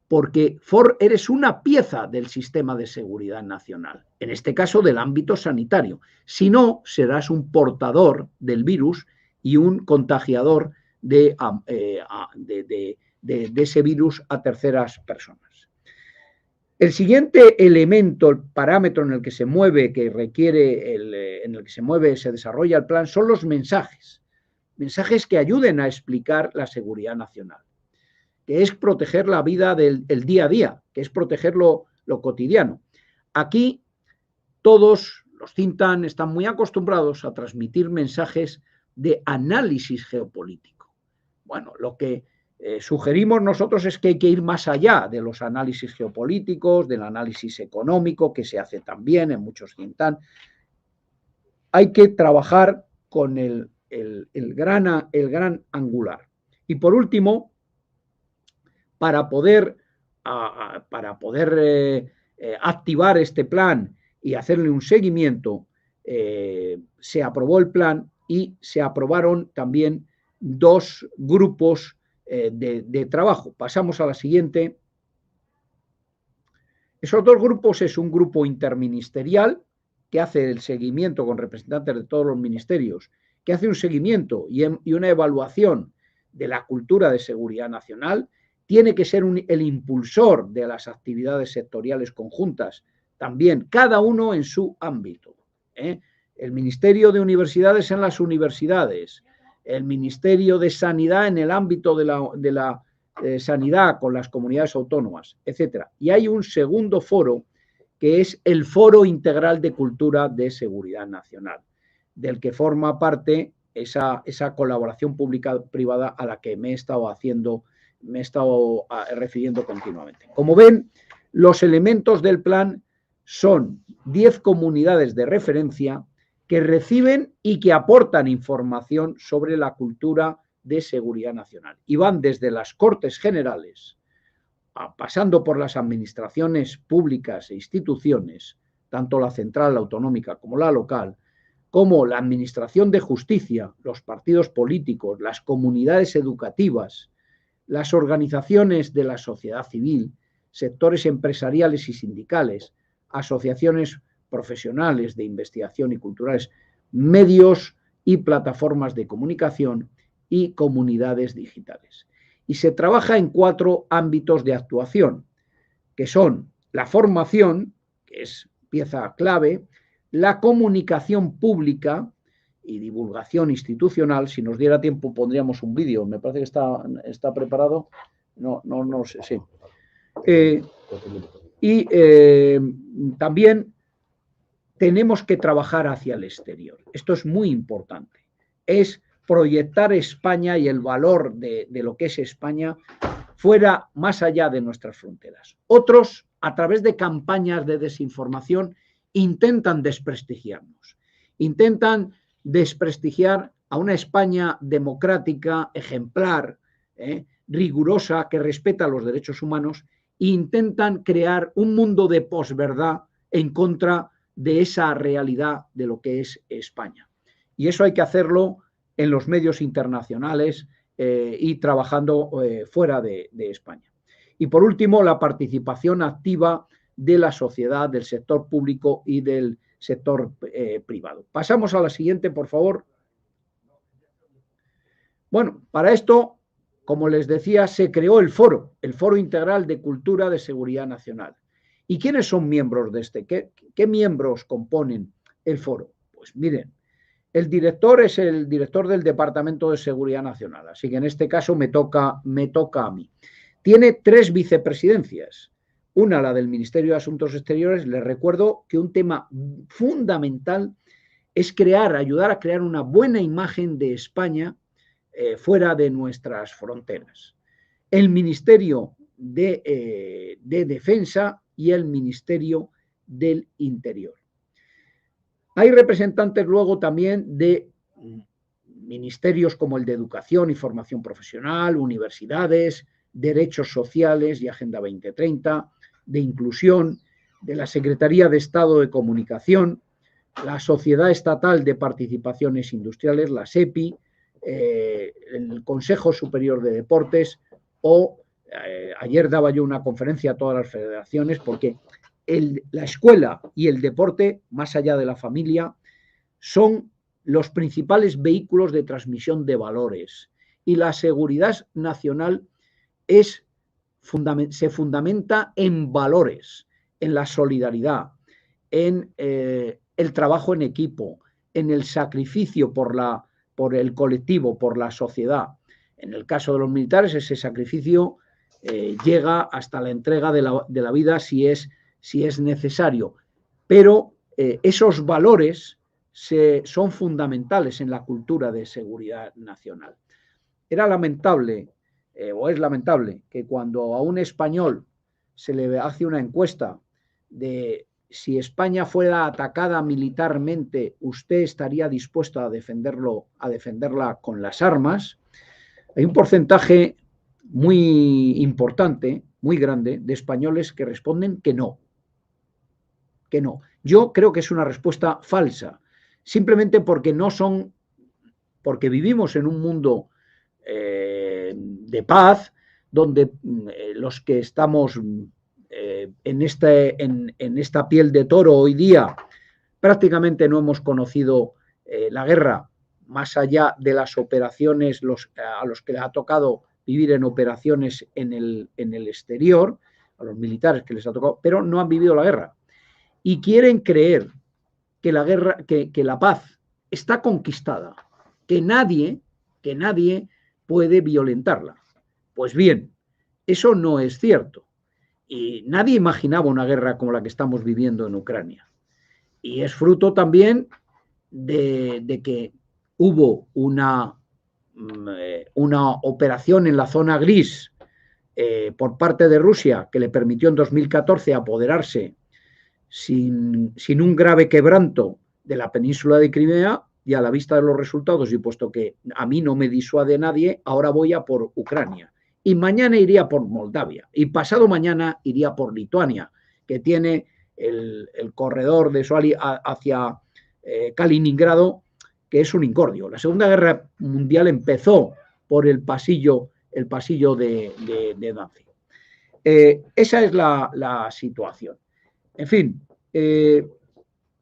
porque eres una pieza del sistema de seguridad nacional, en este caso del ámbito sanitario. Si no, serás un portador del virus y un contagiador de ese virus a terceras personas. El siguiente elemento, el parámetro en el que se mueve, en el que se desarrolla el plan, son los mensajes. Mensajes que ayuden a explicar la seguridad nacional, que es proteger la vida del día a día, que es proteger lo cotidiano. Aquí todos los think tanks están muy acostumbrados a transmitir mensajes de análisis geopolítico. Bueno, lo que sugerimos nosotros es que hay que ir más allá de los análisis geopolíticos, del análisis económico, que se hace también en muchos think tanks. Hay que trabajar con el gran angular. Y por último, para poder para poder activar este plan y hacerle un seguimiento, se aprobó el plan y se aprobaron también 2 grupos de trabajo. Pasamos a la siguiente. Esos 2 grupos es un grupo interministerial que hace el seguimiento con representantes de todos los ministerios, que hace un seguimiento y una evaluación de la cultura de seguridad nacional. Tiene que ser el impulsor de las actividades sectoriales conjuntas, también cada uno en su ámbito. El Ministerio de Universidades en las universidades, el Ministerio de Sanidad en el ámbito de la sanidad con las comunidades autónomas, etcétera. Y hay un segundo foro que es el Foro Integral de Cultura de Seguridad Nacional, del que forma parte esa colaboración pública-privada a la que me he estado refiriendo continuamente. Como ven, los elementos del plan son 10 comunidades de referencia que reciben y que aportan información sobre la cultura de seguridad nacional. Y van desde las Cortes Generales, pasando por las administraciones públicas e instituciones, tanto la central, la autonómica como la local, como la administración de justicia, los partidos políticos, las comunidades educativas, las organizaciones de la sociedad civil, sectores empresariales y sindicales, asociaciones profesionales de investigación y culturales, medios y plataformas de comunicación y comunidades digitales. Y se trabaja en 4 ámbitos de actuación, que son la formación, que es pieza clave, la comunicación pública y divulgación institucional. Si nos diera tiempo pondríamos un vídeo, me parece que está preparado, no sé, sí. También tenemos que trabajar hacia el exterior. Esto es muy importante. Es proyectar España y el valor de lo que es España fuera, más allá de nuestras fronteras. Otros, a través de campañas de desinformación, intentan desprestigiarnos. Intentan desprestigiar a una España democrática, ejemplar, rigurosa, que respeta los derechos humanos, e intentan crear un mundo de posverdad en contra de esa realidad de lo que es España. Y eso hay que hacerlo en los medios internacionales y trabajando fuera de España. Y por último, la participación activa de la sociedad, del sector público y del sector privado. Pasamos a la siguiente, por favor. Bueno, para esto, como les decía, se creó el Foro Integral de Cultura de Seguridad Nacional. ¿Y quiénes son miembros de este? ¿Qué miembros componen el foro? Pues miren, el director es el director del Departamento de Seguridad Nacional, así que en este caso me toca a mí. Tiene 3 vicepresidencias, una la del Ministerio de Asuntos Exteriores. Les recuerdo que un tema fundamental es ayudar a crear una buena imagen de España fuera de nuestras fronteras. El Ministerio de Defensa y el Ministerio del Interior. Hay representantes luego también de ministerios como el de Educación y Formación Profesional, universidades, derechos sociales y Agenda 2030, de Inclusión, de la Secretaría de Estado de Comunicación, la Sociedad Estatal de Participaciones Industriales, la SEPI, el Consejo Superior de Deportes o ayer daba yo una conferencia a todas las federaciones porque la escuela y el deporte, más allá de la familia, son los principales vehículos de transmisión de valores. Y la seguridad nacional se fundamenta en valores, en la solidaridad, en el trabajo en equipo, en el sacrificio por el colectivo, por la sociedad. En el caso de los militares, ese sacrificio llega hasta la entrega de la vida si es necesario. Pero esos valores son fundamentales en la cultura de seguridad nacional. Era lamentable, o es lamentable, que cuando a un español se le hace una encuesta de si España fuera atacada militarmente, usted estaría dispuesto a defenderla con las armas, hay un porcentaje muy importante muy grande de españoles que responden que no. Que no. Yo creo que es una respuesta falsa, simplemente porque porque vivimos en un mundo de paz, donde los que estamos en esta piel de toro hoy día prácticamente no hemos conocido la guerra, más allá de las operaciones a los que les ha tocado vivir en operaciones en el exterior, a los militares que les ha tocado, pero no han vivido la guerra. Y quieren creer que la guerra, que la paz está conquistada, que nadie puede violentarla. Pues bien, eso no es cierto. Y nadie imaginaba una guerra como la que estamos viviendo en Ucrania. Y es fruto también de que hubo una operación en la zona gris por parte de Rusia que le permitió en 2014 apoderarse sin un grave quebranto de la península de Crimea, y a la vista de los resultados, y puesto que a mí no me disuade nadie, ahora voy a por Ucrania. Y mañana iría por Moldavia. Y pasado mañana iría por Lituania, que tiene el corredor de Soali hacia Kaliningrado, que es un incordio. La Segunda Guerra Mundial empezó por el pasillo de Danzig. Esa es la situación. En fin,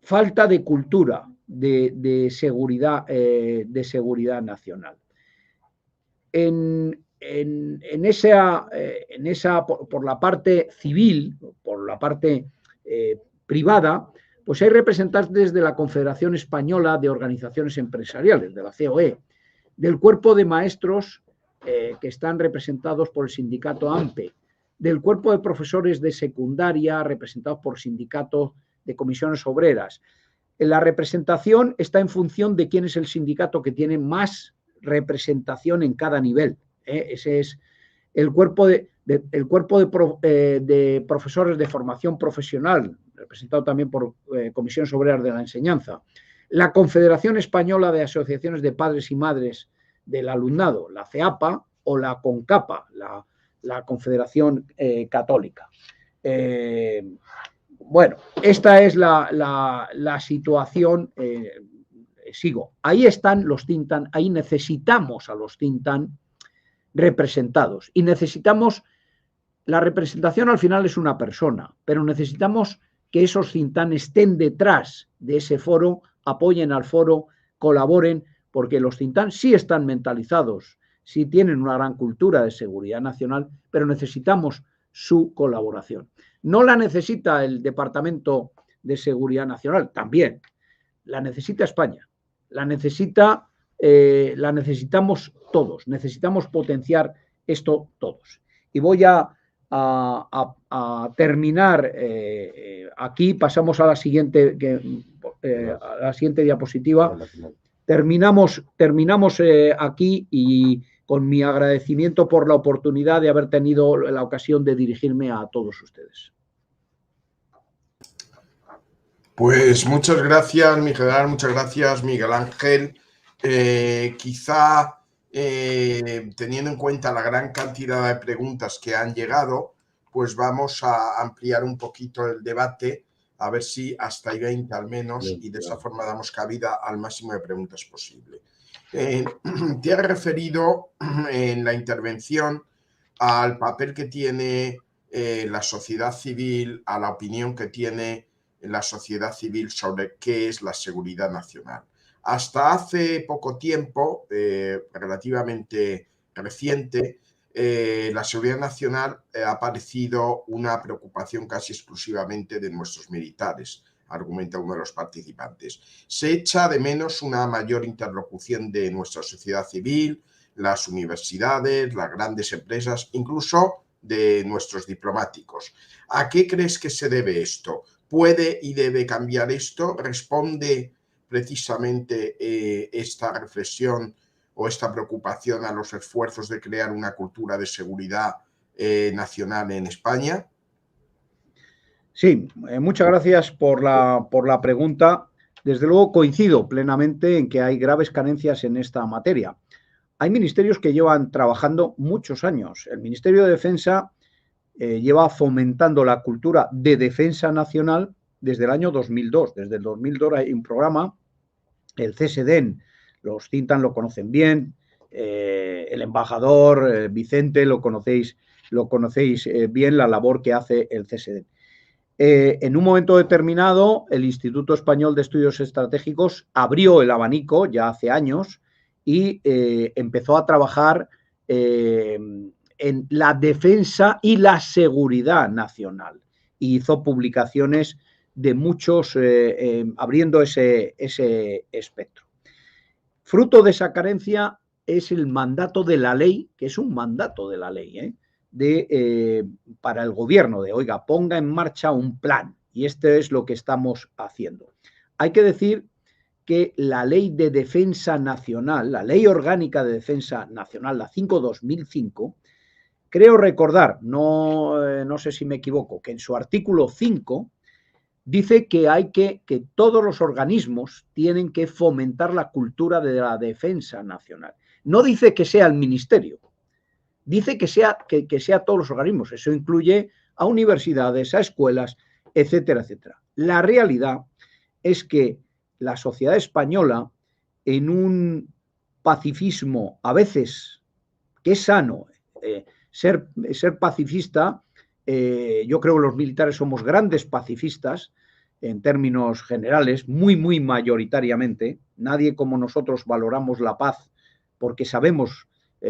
falta de cultura de seguridad nacional. Por la parte civil, por la parte privada, pues hay representantes de la Confederación Española de Organizaciones Empresariales, de la COE, del cuerpo de maestros que están representados por el sindicato AMPE, del cuerpo de profesores de secundaria representados por sindicatos de comisiones obreras. La representación está en función de quién es el sindicato que tiene más representación en cada nivel. Ese es el cuerpo de profesores de formación profesional, representado también por comisiones obreras de la enseñanza. La Confederación Española de Asociaciones de Padres y Madres del Alumnado, la CEAPA, o la CONCAPA, la Confederación Católica. Bueno, esta es la situación. Sigo. Ahí están los think tank, ahí necesitamos a los think tank representados. Y necesitamos, la representación al final es una persona, pero necesitamos que esos think tank estén detrás de ese foro, apoyen al foro, colaboren, porque los think tank sí están mentalizados, sí tienen una gran cultura de seguridad nacional, pero necesitamos su colaboración. No la necesita el Departamento de Seguridad Nacional, también. La necesita España. La necesitamos todos. Necesitamos potenciar esto todos. Y voy a terminar aquí. Pasamos a la siguiente diapositiva. Terminamos aquí, y con mi agradecimiento por la oportunidad de haber tenido la ocasión de dirigirme a todos ustedes. Pues muchas gracias, mi general, muchas gracias, Miguel Ángel. Quizá teniendo en cuenta la gran cantidad de preguntas que han llegado, pues vamos a ampliar un poquito el debate, a ver si hasta hay 20 al menos, y de esa forma damos cabida al máximo de preguntas posible. Te has referido en la intervención al papel que tiene la sociedad civil, a la opinión que tiene la sociedad civil sobre qué es la seguridad nacional. Hasta hace poco tiempo, relativamente reciente, la seguridad nacional ha parecido una preocupación casi exclusivamente de nuestros militares, argumenta uno de los participantes. Se echa de menos una mayor interlocución de nuestra sociedad civil, las universidades, las grandes empresas, incluso de nuestros diplomáticos. ¿A qué crees que se debe esto? ¿Puede y debe cambiar esto? ¿Responde precisamente esta reflexión o esta preocupación a los esfuerzos de crear una cultura de seguridad nacional en España? Sí, muchas gracias por la pregunta. Desde luego coincido plenamente en que hay graves carencias en esta materia. Hay ministerios que llevan trabajando muchos años. El Ministerio de Defensa lleva fomentando la cultura de defensa nacional desde el año 2002. Desde el 2002 hay un programa, el CSDEN, los Cintan lo conocen bien, el embajador Vicente lo conocéis bien, la labor que hace el CSDEN. En un momento determinado, el Instituto Español de Estudios Estratégicos abrió el abanico ya hace años y empezó a trabajar en la defensa y la seguridad nacional. Y hizo publicaciones de muchos, abriendo ese espectro. Fruto de esa carencia es el mandato de la ley, que es un mandato de la ley, para el gobierno, de, oiga, ponga en marcha un plan. Y esto es lo que estamos haciendo. Hay que decir que la Ley de Defensa Nacional, la Ley Orgánica de Defensa Nacional, la 5/2005, creo recordar, no sé si me equivoco, que en su artículo 5 dice que todos los organismos tienen que fomentar la cultura de la defensa nacional. No dice que sea el ministerio, dice que sea todos los organismos. Eso incluye a universidades, a escuelas, etcétera, etcétera. La realidad es que la sociedad española, en un pacifismo a veces que es sano, ser pacifista, yo creo que los militares somos grandes pacifistas en términos generales, muy, muy mayoritariamente. Nadie como nosotros valoramos la paz porque sabemos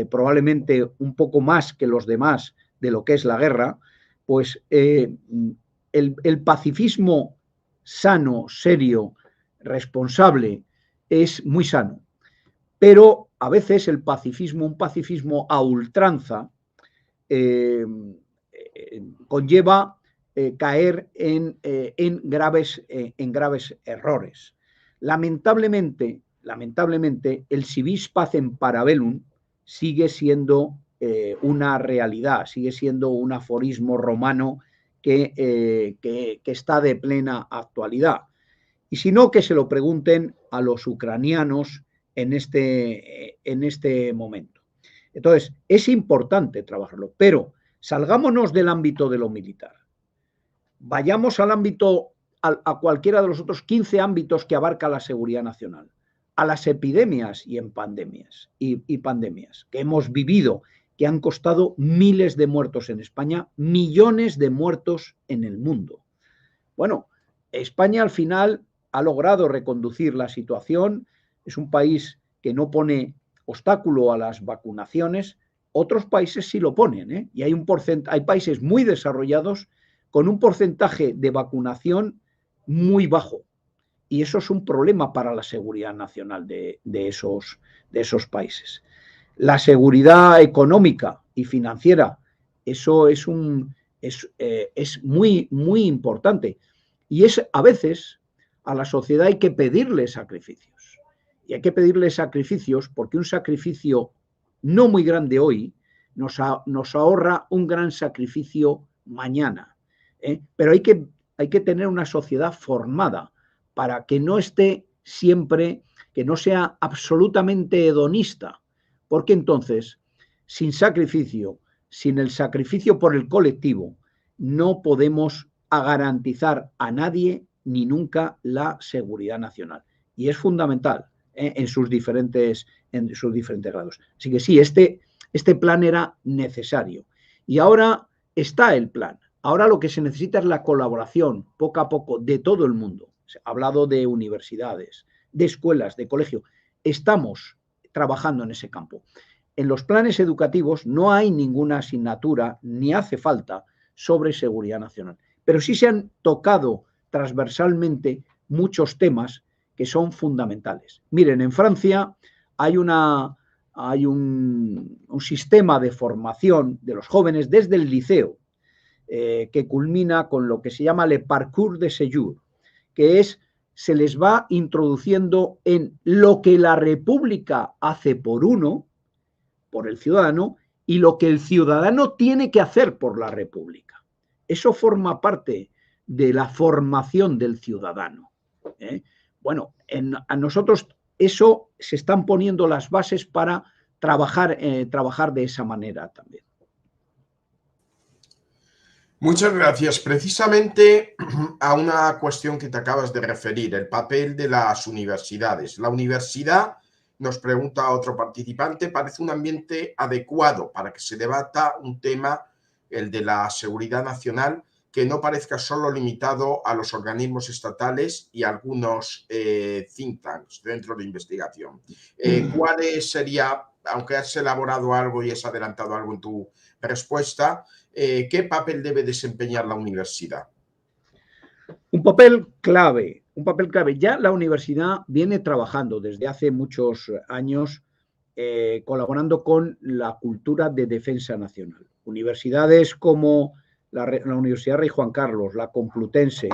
probablemente un poco más que los demás de lo que es la guerra. Pues el pacifismo sano, serio, responsable, es muy sano. Pero a veces un pacifismo a ultranza, conlleva caer en graves errores. Lamentablemente, el si vis pacem para bellum sigue siendo una realidad, sigue siendo un aforismo romano que está de plena actualidad. Y si no, que se lo pregunten a los ucranianos en este momento. Entonces, es importante trabajarlo, pero salgámonos del ámbito de lo militar. Vayamos al ámbito, a cualquiera de los otros 15 ámbitos que abarca la seguridad nacional, a las epidemias y pandemias que hemos vivido, que han costado miles de muertos en España, millones de muertos en el mundo. Bueno, España al final ha logrado reconducir la situación, es un país que no pone obstáculo a las vacunaciones. Otros países sí lo ponen, y hay países muy desarrollados con un porcentaje de vacunación muy bajo. Y eso es un problema para la seguridad nacional de esos países. La seguridad económica y financiera, eso es muy, muy importante. Y a veces a la sociedad hay que pedirle sacrificios. Y hay que pedirle sacrificios porque un sacrificio no muy grande hoy nos ahorra un gran sacrificio mañana. Pero hay que tener una sociedad formada para que no esté siempre, que no sea absolutamente hedonista, porque entonces, sin el sacrificio por el colectivo, no podemos garantizar a nadie ni nunca la seguridad nacional. Y es fundamental en sus diferentes grados. Así que sí, este plan era necesario. Y ahora está el plan. Ahora lo que se necesita es la colaboración, poco a poco, de todo el mundo. Se ha hablado de universidades, de escuelas, de colegio. Estamos trabajando en ese campo. En los planes educativos no hay ninguna asignatura, ni hace falta, sobre seguridad nacional. Pero sí se han tocado transversalmente muchos temas que son fundamentales. Miren, en Francia hay un sistema de formación de los jóvenes desde el liceo, que culmina con lo que se llama le parcours de séjour, que se les va introduciendo en lo que la República hace por el ciudadano, y lo que el ciudadano tiene que hacer por la República. Eso forma parte de la formación del ciudadano. Bueno, a nosotros eso se están poniendo las bases para trabajar de esa manera también. Muchas gracias. Precisamente a una cuestión que te acabas de referir, el papel de las universidades. La universidad, nos pregunta otro participante, parece un ambiente adecuado para que se debata un tema, el de la seguridad nacional, que no parezca solo limitado a los organismos estatales y algunos think tanks, centros de investigación. ¿Cuál sería, aunque has elaborado algo y has adelantado algo en tu respuesta, qué papel debe desempeñar la universidad? Un papel clave, un papel clave. Ya la universidad viene trabajando desde hace muchos años colaborando con la cultura de defensa nacional. Universidades como la Universidad Rey Juan Carlos, la Complutense,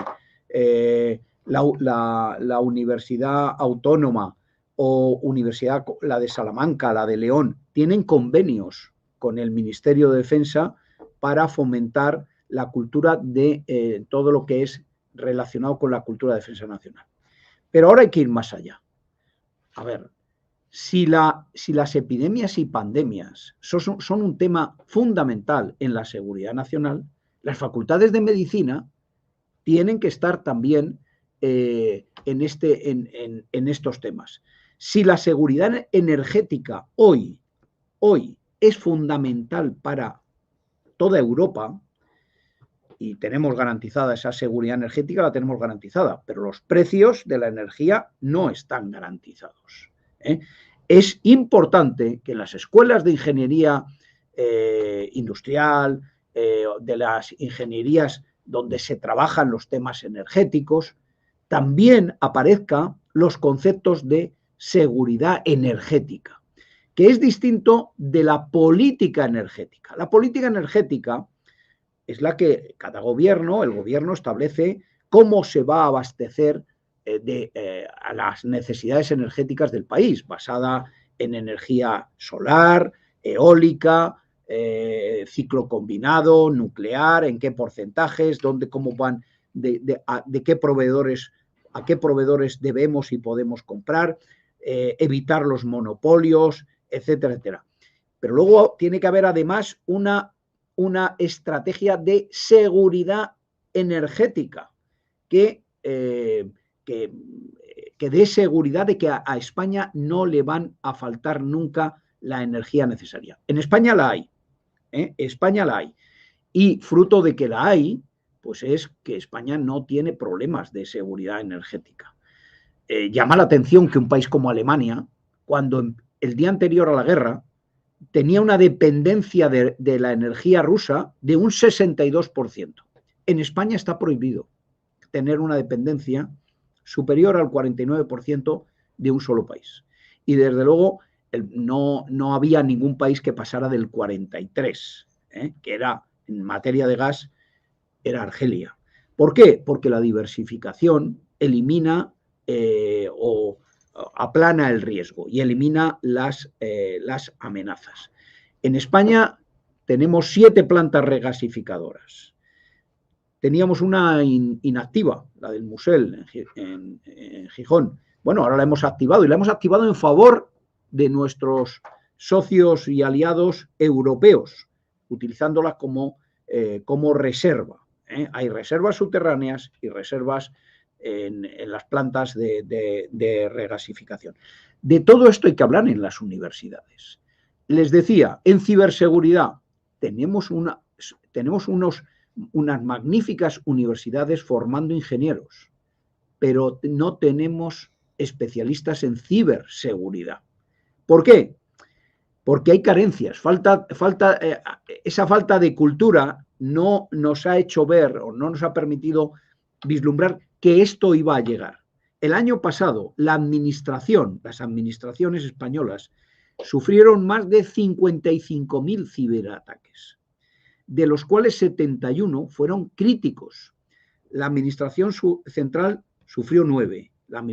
la Universidad Autónoma o Universidad, la de Salamanca, la de León, tienen convenios con el Ministerio de Defensa para fomentar la cultura de todo lo que es relacionado con la cultura de defensa nacional. Pero ahora hay que ir más allá. A ver, si las epidemias y pandemias son un tema fundamental en la seguridad nacional, las facultades de medicina tienen que estar también en estos temas. Si la seguridad energética hoy es fundamental para toda Europa, y tenemos garantizada esa seguridad energética, la tenemos garantizada, pero los precios de la energía no están garantizados. Es importante que en las escuelas de ingeniería industrial, de las ingenierías donde se trabajan los temas energéticos, también aparezcan los conceptos de seguridad energética, que es distinto de la política energética. La política energética es la que cada gobierno, el gobierno establece cómo se va a abastecer a las necesidades energéticas del país, basada en energía solar, eólica, ciclo combinado, nuclear, en qué porcentajes, dónde, cómo van, de qué proveedores, a qué proveedores debemos y podemos comprar, evitar los monopolios, etcétera, etcétera. Pero luego tiene que haber además una estrategia de seguridad energética que dé seguridad de que a España no le van a faltar nunca la energía necesaria. En España la hay, España la hay. Y fruto de que la hay, pues es que España no tiene problemas de seguridad energética. Llama la atención que un país como Alemania, cuando el día anterior a la guerra, tenía una dependencia de la energía rusa de un 62%. En España está prohibido tener una dependencia superior al 49% de un solo país. Y desde luego no había ningún país que pasara del 43%, que era en materia de gas, era Argelia. ¿Por qué? Porque la diversificación elimina o aplana el riesgo y elimina las amenazas. En España tenemos 7 plantas regasificadoras. Teníamos una inactiva, la del Musel, en Gijón. Bueno, ahora la hemos activado y la hemos activado en favor de nuestros socios y aliados europeos, utilizándola como reserva. Hay reservas subterráneas y reservas en las plantas de regasificación. De todo esto hay que hablar en las universidades. Les decía, en ciberseguridad tenemos unas magníficas universidades formando ingenieros, pero no tenemos especialistas en ciberseguridad. ¿Por qué? Porque hay carencias. Esa falta de cultura no nos ha hecho ver o no nos ha permitido vislumbrar que esto iba a llegar. El año pasado, las administraciones españolas, sufrieron más de 55.000 ciberataques, de los cuales 71 fueron críticos. La administración central sufrió 9, la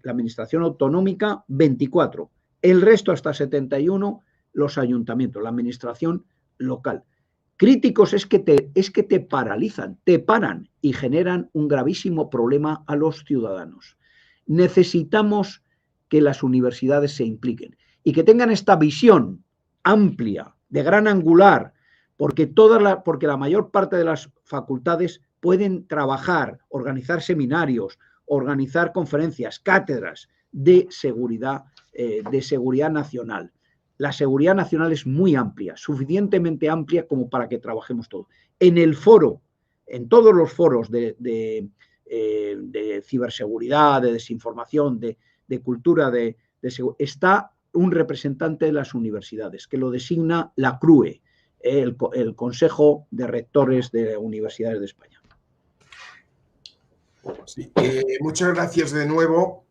administración autonómica 24, el resto hasta 71 los ayuntamientos, la administración local. Críticos es que te paralizan, te paran y generan un gravísimo problema a los ciudadanos. Necesitamos que las universidades se impliquen y que tengan esta visión amplia, de gran angular, porque la mayor parte de las facultades pueden trabajar, organizar seminarios, organizar conferencias, cátedras de seguridad nacional. La seguridad nacional es muy amplia, suficientemente amplia como para que trabajemos todos. En el foro, en todos los foros de ciberseguridad, de desinformación, de cultura, está un representante de las universidades, que lo designa la CRUE, el Consejo de Rectores de Universidades de España. Sí, muchas gracias de nuevo.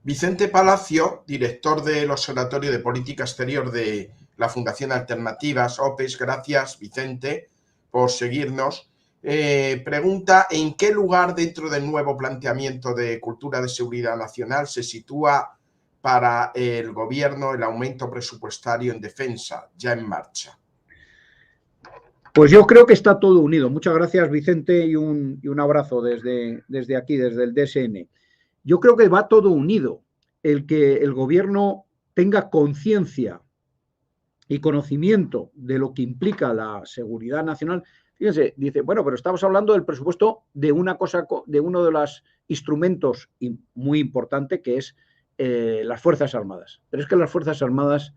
Vicente Palacio, director del Observatorio de Política Exterior de la Fundación Alternativas, OPES, gracias Vicente por seguirnos. Pregunta, ¿en qué lugar dentro del nuevo planteamiento de cultura de seguridad nacional se sitúa para el gobierno el aumento presupuestario en defensa ya en marcha? Pues yo creo que está todo unido. Muchas gracias, Vicente, y un abrazo desde aquí, desde el DSN. Yo creo que va todo unido. El que el gobierno tenga conciencia y conocimiento de lo que implica la seguridad nacional. Fíjense, dice, bueno, pero estamos hablando del presupuesto de una cosa, de uno de los instrumentos muy importante que es las Fuerzas Armadas. Pero es que las Fuerzas Armadas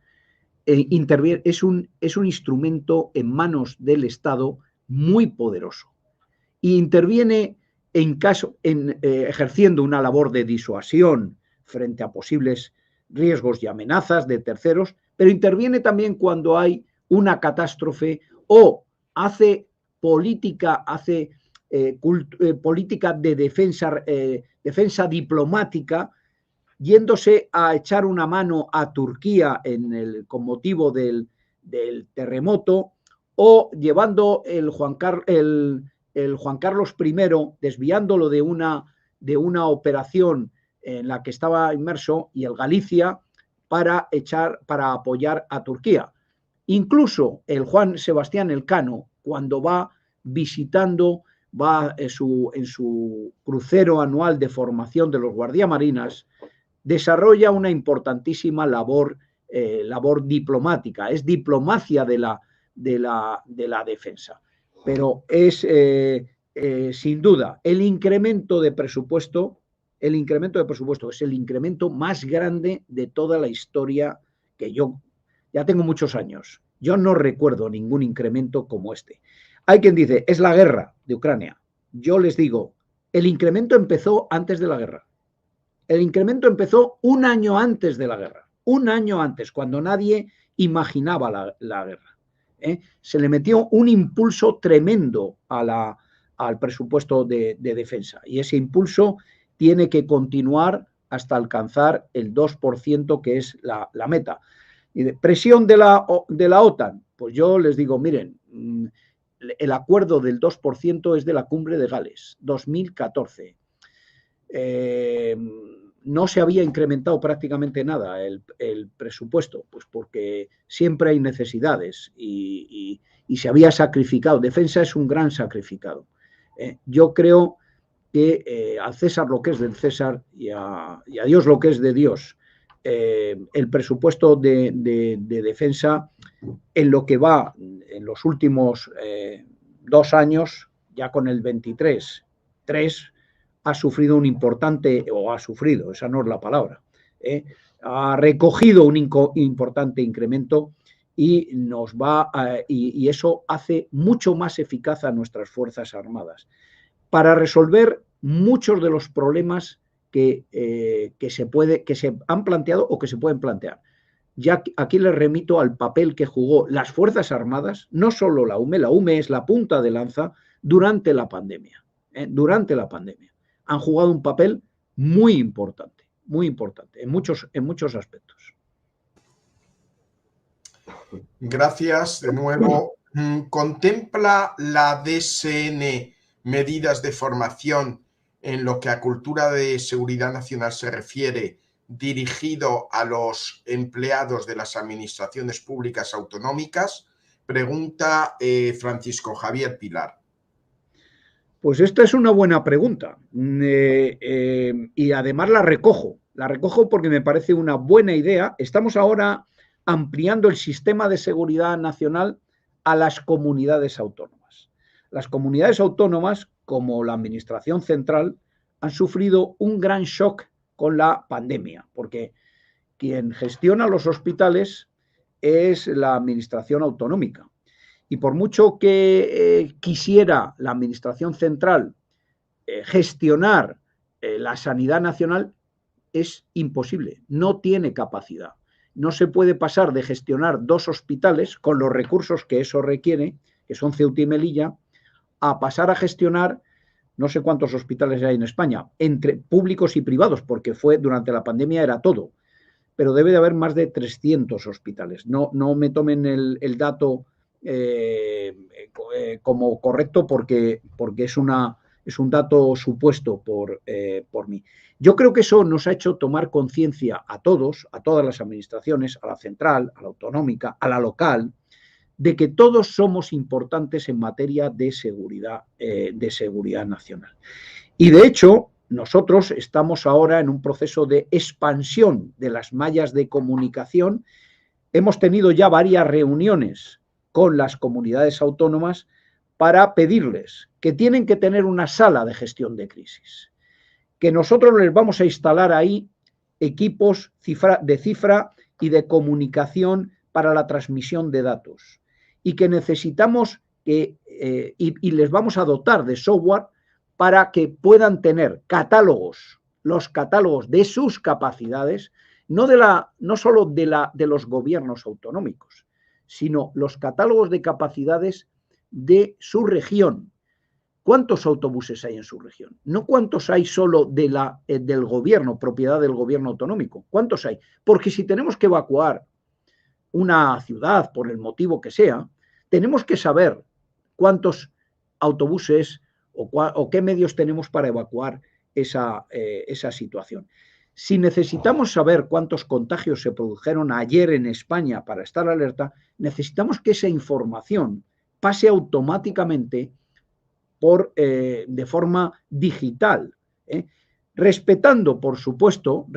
es un instrumento en manos del Estado muy poderoso y interviene ejerciendo una labor de disuasión frente a posibles riesgos y amenazas de terceros, pero interviene también cuando hay una catástrofe o hace política de defensa diplomática, yéndose a echar una mano a Turquía con motivo del terremoto, o llevando el Juan Carlos I, desviándolo de una operación en la que estaba inmerso, y el Galicia para apoyar a Turquía. Incluso el Juan Sebastián Elcano, cuando va visitando, en su crucero anual de formación de los guardiamarinas, desarrolla una importantísima labor diplomática. Es diplomacia de la defensa. Pero es, sin duda, el incremento de presupuesto es el incremento más grande de toda la historia, que yo ya tengo muchos años. Yo no recuerdo ningún incremento como este. Hay quien dice, es la guerra de Ucrania. Yo les digo, el incremento empezó antes de la guerra. El incremento empezó un año antes de la guerra, un año antes, cuando nadie imaginaba la guerra. Se le metió un impulso tremendo al presupuesto de defensa, y ese impulso tiene que continuar hasta alcanzar el 2%, que es la meta. Y presión de la OTAN, pues yo les digo, miren, el acuerdo del 2% es de la Cumbre de Gales, 2014. No se había incrementado prácticamente nada el presupuesto, pues porque siempre hay necesidades y se había sacrificado. Defensa es un gran sacrificado. Yo creo que al César lo que es del César y a Dios lo que es de Dios. El presupuesto de defensa, en lo que va en los últimos 2 años, ya con el 23-3, ha sufrido esa no es la palabra, ha recogido un importante incremento, y y eso hace mucho más eficaz a nuestras Fuerzas Armadas para resolver muchos de los problemas que se han planteado o que se pueden plantear. Ya aquí les remito al papel que jugó las Fuerzas Armadas, no solo la UME es la punta de lanza durante la pandemia. Durante la pandemia han jugado un papel muy importante en muchos aspectos. Gracias de nuevo. ¿Contempla la DSN medidas de formación en lo que a cultura de seguridad nacional se refiere, dirigido a los empleados de las administraciones públicas autonómicas? Pregunta Francisco Javier Pilar. Pues esta es una buena pregunta, y además la recojo porque me parece una buena idea. Estamos ahora ampliando el sistema de seguridad nacional a las comunidades autónomas. Las comunidades autónomas, como la Administración Central, han sufrido un gran shock con la pandemia, porque quien gestiona los hospitales es la Administración Autonómica. Y por mucho que quisiera la Administración Central gestionar la sanidad nacional, es imposible, no tiene capacidad. No se puede pasar de gestionar 2 hospitales con los recursos que eso requiere, que son Ceuta y Melilla, a pasar a gestionar no sé cuántos hospitales hay en España, entre públicos y privados, porque durante la pandemia era todo, pero debe de haber más de 300 hospitales. No me tomen el dato como correcto porque es un dato supuesto por mí. Yo creo que eso nos ha hecho tomar conciencia a todas las administraciones, a la central, a la autonómica, a la local, de que todos somos importantes en materia de seguridad nacional. Y de hecho, nosotros estamos ahora en un proceso de expansión de las mallas de comunicación. Hemos tenido ya varias reuniones con las comunidades autónomas para pedirles que tienen que tener una sala de gestión de crisis, que nosotros les vamos a instalar ahí equipos de cifra y de comunicación para la transmisión de datos, y que necesitamos y les vamos a dotar de software para que puedan tener los catálogos de sus capacidades, no solo de los gobiernos autonómicos, sino los catálogos de capacidades de su región. ¿Cuántos autobuses hay en su región? No cuántos hay solo del gobierno, propiedad del gobierno autonómico. ¿Cuántos hay? Porque si tenemos que evacuar una ciudad, por el motivo que sea, tenemos que saber cuántos autobuses o qué medios tenemos para evacuar esa situación. Si necesitamos saber cuántos contagios se produjeron ayer en España para estar alerta, necesitamos que esa información pase automáticamente de forma digital, respetando, por supuesto,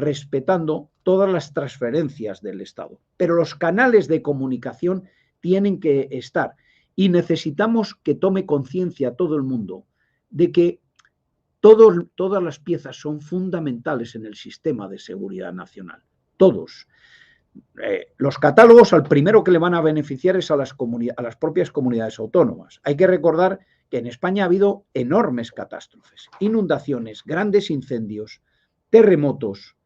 todas las transferencias del Estado. Pero los canales de comunicación tienen que estar y necesitamos que tome conciencia todo el mundo de que todas las piezas son fundamentales en el sistema de seguridad nacional. Todos. Los catálogos, al primero que le van a beneficiar es a las propias comunidades autónomas. Hay que recordar que en España ha habido enormes catástrofes, inundaciones, grandes incendios, terremotos,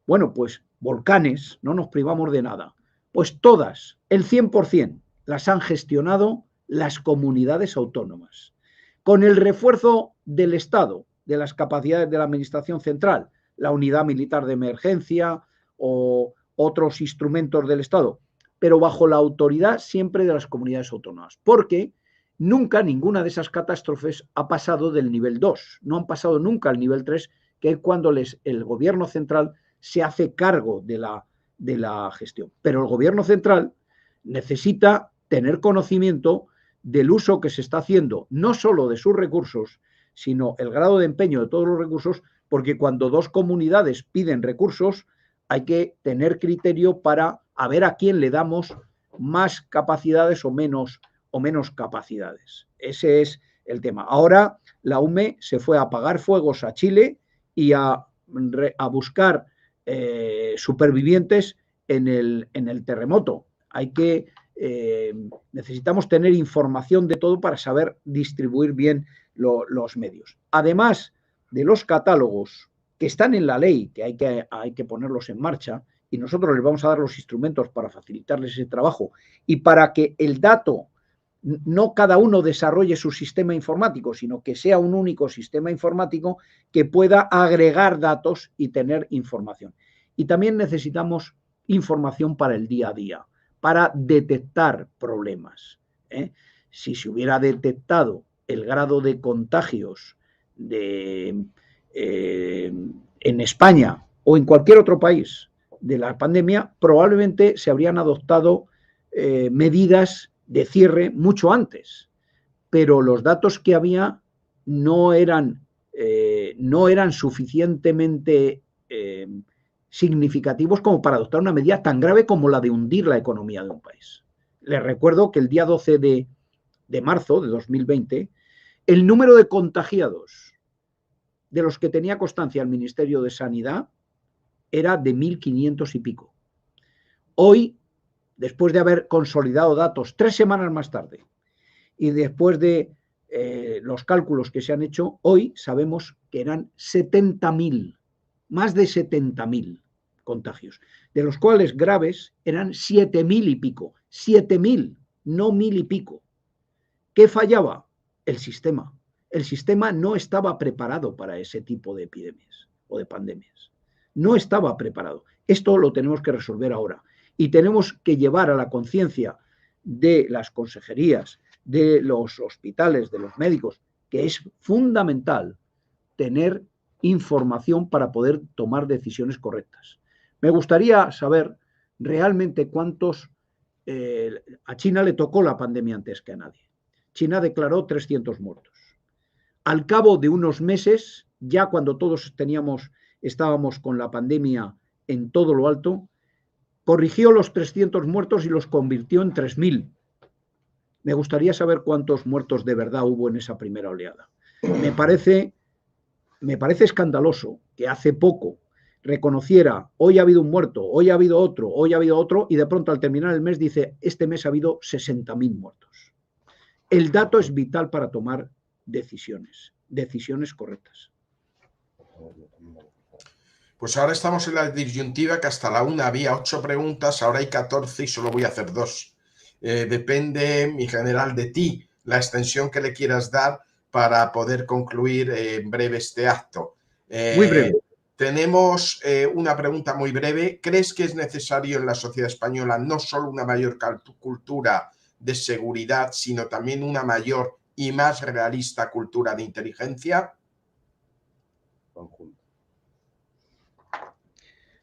bueno, pues volcanes, no nos privamos de nada. Pues todas, el 100%, las han gestionado las comunidades autónomas. Con el refuerzo del Estado, de las capacidades de la Administración Central, la Unidad Militar de Emergencia o otros instrumentos del Estado, pero bajo la autoridad siempre de las comunidades autónomas, porque nunca ninguna de esas catástrofes ha pasado del nivel 2, no han pasado nunca al nivel 3, que es cuando el gobierno central se hace cargo de la gestión. Pero el gobierno central necesita tener conocimiento del uso que se está haciendo, no solo de sus recursos, sino el grado de empeño de todos los recursos, porque cuando 2 comunidades piden recursos, hay que tener criterio para ver a quién le damos más capacidades o menos capacidades. Ese es el tema. Ahora la UME se fue a apagar fuegos a Chile y a buscar supervivientes en el terremoto. Necesitamos tener información de todo para saber distribuir bien los medios. Además de los catálogos que están en la ley, que hay que ponerlos en marcha, y nosotros les vamos a dar los instrumentos para facilitarles ese trabajo y para que el dato, no cada uno desarrolle su sistema informático, sino que sea un único sistema informático que pueda agregar datos y tener información. Y también necesitamos información para el día a día, para detectar problemas. Si se hubiera detectado el grado de contagios en España o en cualquier otro país de la pandemia, probablemente se habrían adoptado medidas de cierre mucho antes, pero los datos que había no eran suficientemente significativos como para adoptar una medida tan grave como la de hundir la economía de un país. Les recuerdo que el día 12 de marzo de 2020, el número de contagiados de los que tenía constancia el Ministerio de Sanidad era de 1.500 y pico. Hoy, después de haber consolidado datos 3 semanas más tarde y después de los cálculos que se han hecho, hoy sabemos que eran 70.000, más de 70.000 contagios, de los cuales graves eran 7.000 y pico. 7.000, no 1.000 y pico. ¿Qué fallaba? El sistema. El sistema no estaba preparado para ese tipo de epidemias o de pandemias. No estaba preparado. Esto lo tenemos que resolver ahora. Y tenemos que llevar a la conciencia de las consejerías, de los hospitales, de los médicos, que es fundamental tener información para poder tomar decisiones correctas. Me gustaría saber realmente cuántos... a China le tocó la pandemia antes que a nadie. China declaró 300 muertos. Al cabo de unos meses, ya cuando todos estábamos con la pandemia en todo lo alto, corrigió los 300 muertos y los convirtió en 3.000. Me gustaría saber cuántos muertos de verdad hubo en esa primera oleada. Me parece escandaloso que hace poco reconociera, hoy ha habido un muerto, hoy ha habido otro, y de pronto al terminar el mes dice, este mes ha habido 60.000 muertos. El dato es vital para tomar decisiones correctas. Pues ahora estamos en la disyuntiva que hasta la 1 había 8 preguntas, ahora hay 14 y solo voy a hacer 2. Depende, mi general, de ti, la extensión que le quieras dar para poder concluir en breve este acto. Muy breve. Tenemos una pregunta muy breve. ¿Crees que es necesario en la sociedad española no solo una mayor cultura de seguridad, sino también una mayor y más realista cultura de inteligencia?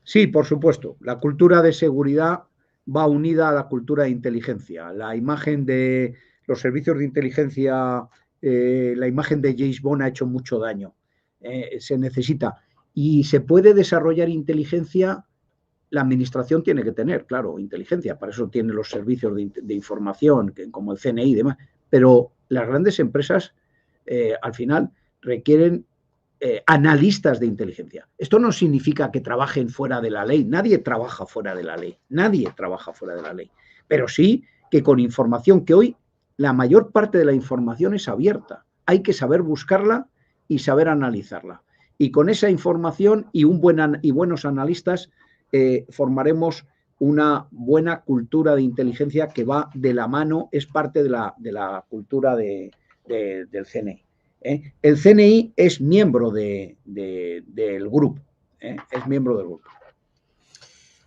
Sí, por supuesto. La cultura de seguridad va unida a la cultura de inteligencia. La imagen de los servicios de inteligencia, la imagen de James Bond ha hecho mucho daño. Se necesita. Y se puede desarrollar inteligencia, la administración tiene que tener, claro, inteligencia. Para eso tiene los servicios de información, como el CNI y demás. Pero las grandes empresas, al final, requieren analistas de inteligencia. Esto no significa que trabajen fuera de la ley. Nadie trabaja fuera de la ley. Nadie trabaja fuera de la ley. Pero sí que con información, que hoy la mayor parte de la información es abierta. Hay que saber buscarla y saber analizarla. Y con esa información y buenos analistas formaremos una buena cultura de inteligencia que va de la mano, es parte de la cultura del CNI. El CNI es miembro del grupo. Es miembro del grupo.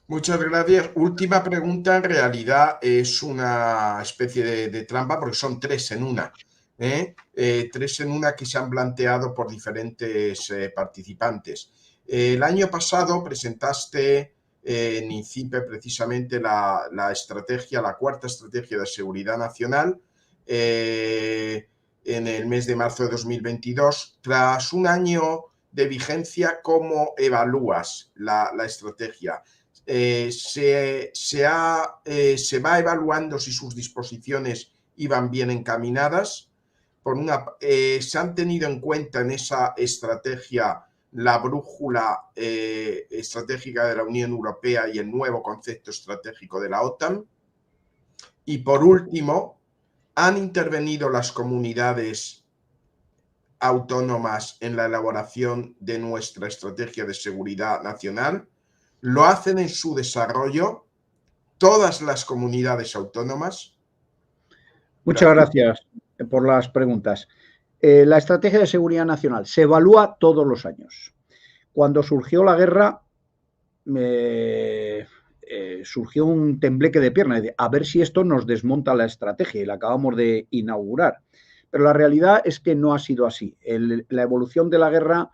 Muchas gracias. Última pregunta, en realidad es una especie de trampa porque son 3 en una. 3 en una que se han planteado por diferentes participantes. El año pasado presentaste en INCIPE precisamente la estrategia, la 4ª estrategia de seguridad nacional, en el mes de marzo de 2022. Tras un año de vigencia, ¿cómo evalúas la estrategia? ¿Se va evaluando si sus disposiciones iban bien encaminadas? ¿Se han tenido en cuenta en esa estrategia la brújula estratégica de la Unión Europea y el nuevo concepto estratégico de la OTAN? Y por último, ¿han intervenido las comunidades autónomas en la elaboración de nuestra estrategia de seguridad nacional? ¿Lo hacen en su desarrollo todas las comunidades autónomas? Muchas gracias por las preguntas. La estrategia de seguridad nacional se evalúa todos los años. Cuando surgió la guerra, surgió un tembleque de pierna, a ver si esto nos desmonta la estrategia, y la acabamos de inaugurar. Pero la realidad es que no ha sido así. La evolución de la guerra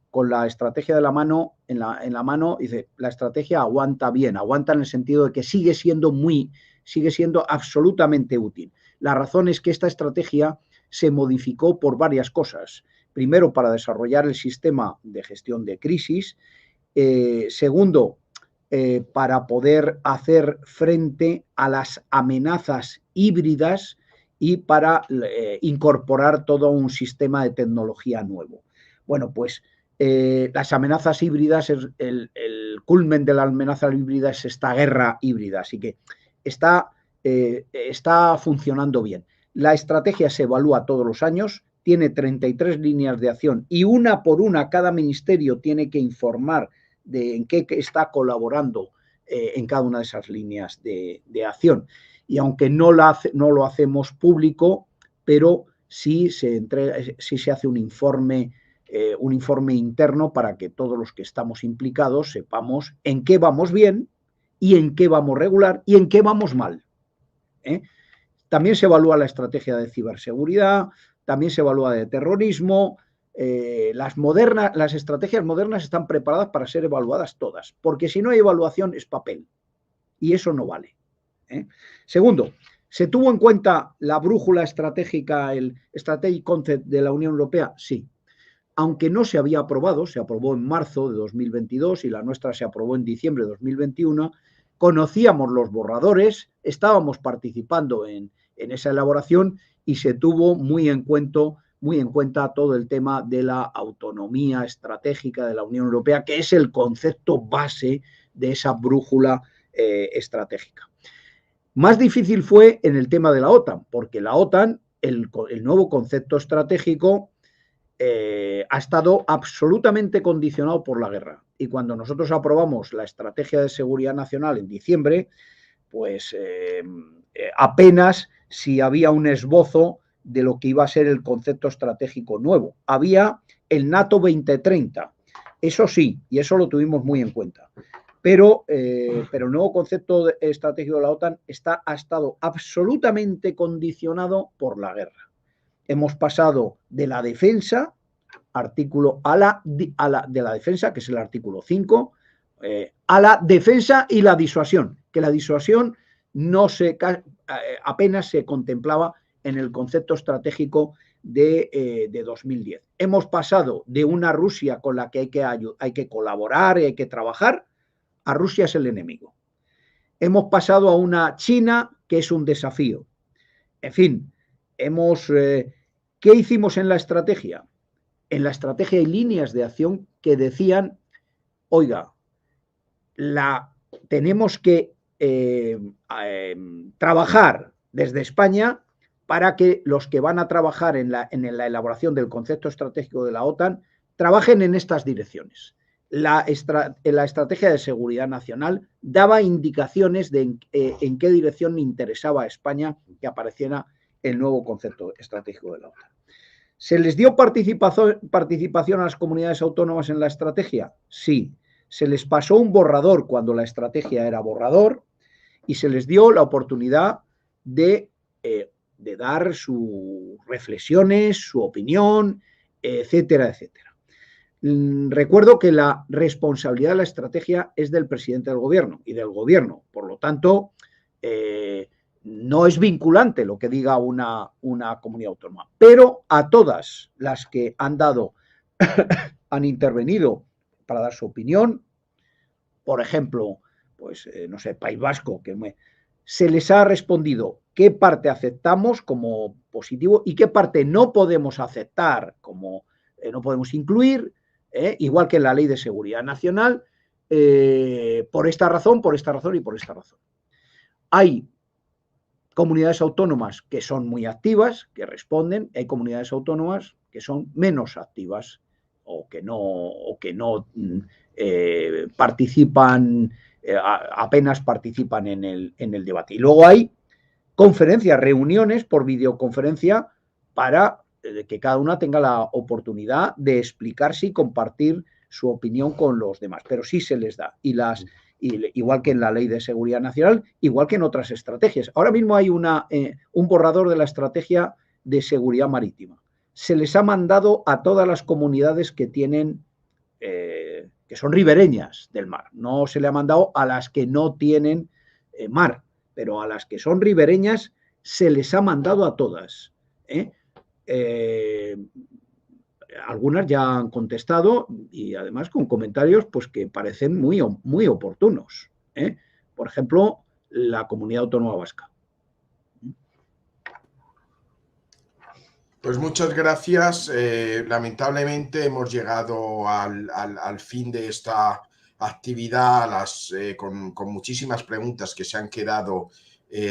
con la estrategia de la mano, en la mano, dice, la estrategia aguanta bien, aguanta en el sentido de que sigue siendo absolutamente útil. La razón es que esta estrategia se modificó por varias cosas. Primero, para desarrollar el sistema de gestión de crisis. Segundo, para poder hacer frente a las amenazas híbridas y para incorporar todo un sistema de tecnología nuevo. Bueno, pues las amenazas híbridas, el culmen de la amenaza híbrida es esta guerra híbrida, así que está funcionando bien. La estrategia se evalúa todos los años, tiene 33 líneas de acción y una por una cada ministerio tiene que informar de en qué está colaborando en cada una de esas líneas de acción. Y aunque no lo hacemos público, pero sí se hace un informe interno para que todos los que estamos implicados sepamos en qué vamos bien y en qué vamos regular y en qué vamos mal. También se evalúa la estrategia de ciberseguridad, también se evalúa de terrorismo. Las estrategias modernas están preparadas para ser evaluadas todas, porque si no hay evaluación es papel y eso no vale. Segundo, ¿se tuvo en cuenta la brújula estratégica, el Strategic Concept de la Unión Europea? Sí. Aunque no se había aprobado, se aprobó en marzo de 2022 y la nuestra se aprobó en diciembre de 2021, conocíamos los borradores, estábamos participando en esa elaboración y se tuvo muy en cuenta todo el tema de la autonomía estratégica de la Unión Europea, que es el concepto base de esa brújula estratégica. Más difícil fue en el tema de la OTAN, porque la OTAN, el nuevo concepto estratégico, ha estado absolutamente condicionado por la guerra. Y cuando nosotros aprobamos la Estrategia de Seguridad Nacional en diciembre, pues apenas si había un esbozo de lo que iba a ser el concepto estratégico nuevo. Había el NATO 2030, eso sí, y eso lo tuvimos muy en cuenta. Pero el nuevo concepto estratégico de la OTAN ha estado absolutamente condicionado por la guerra. Hemos pasado de la defensa, de la defensa, que es el artículo 5, a la defensa y la disuasión, que la disuasión apenas se contemplaba en el concepto estratégico de 2010. Hemos pasado de una Rusia con la que hay que colaborar y hay que trabajar, a Rusia es el enemigo. Hemos pasado a una China que es un desafío. En fin, ¿qué hicimos en la estrategia? En la estrategia hay líneas de acción que decían, oiga, tenemos que trabajar desde España para que los que van a trabajar en la elaboración del concepto estratégico de la OTAN trabajen en estas direcciones. La estrategia de seguridad nacional daba indicaciones de en qué dirección interesaba a España que apareciera el nuevo concepto estratégico de la OTAN. ¿Se les dio participación a las comunidades autónomas en la estrategia? Sí. Se les pasó un borrador cuando la estrategia era borrador y se les dio la oportunidad de dar sus reflexiones, su opinión, etcétera, etcétera. Recuerdo que la responsabilidad de la estrategia es del presidente del gobierno y del gobierno. Por lo tanto, no es vinculante lo que diga una comunidad autónoma. Pero a todas las que han intervenido para dar su opinión, por ejemplo, pues no sé, País Vasco, se les ha respondido qué parte aceptamos como positivo y qué parte no podemos aceptar, como no podemos incluir, igual que en la Ley de Seguridad Nacional, por esta razón y por esta razón. Hay comunidades autónomas que son muy activas, que responden, hay comunidades autónomas que son menos activas o que no participan, apenas participan en el debate. Y luego hay conferencias, reuniones por videoconferencia para que cada una tenga la oportunidad de explicarse y compartir su opinión con los demás, pero sí se les da. Igual que en la Ley de Seguridad Nacional, igual que en otras estrategias. Ahora mismo hay un borrador de la Estrategia de Seguridad Marítima. Se les ha mandado a todas las comunidades que tienen, que son ribereñas del mar. No se le ha mandado a las que no tienen mar, pero a las que son ribereñas se les ha mandado a todas. algunas ya han contestado y además con comentarios pues, que parecen muy, muy oportunos. Por ejemplo, la Comunidad Autónoma Vasca. Pues muchas gracias. Lamentablemente hemos llegado al fin de esta actividad con muchísimas preguntas que se han quedado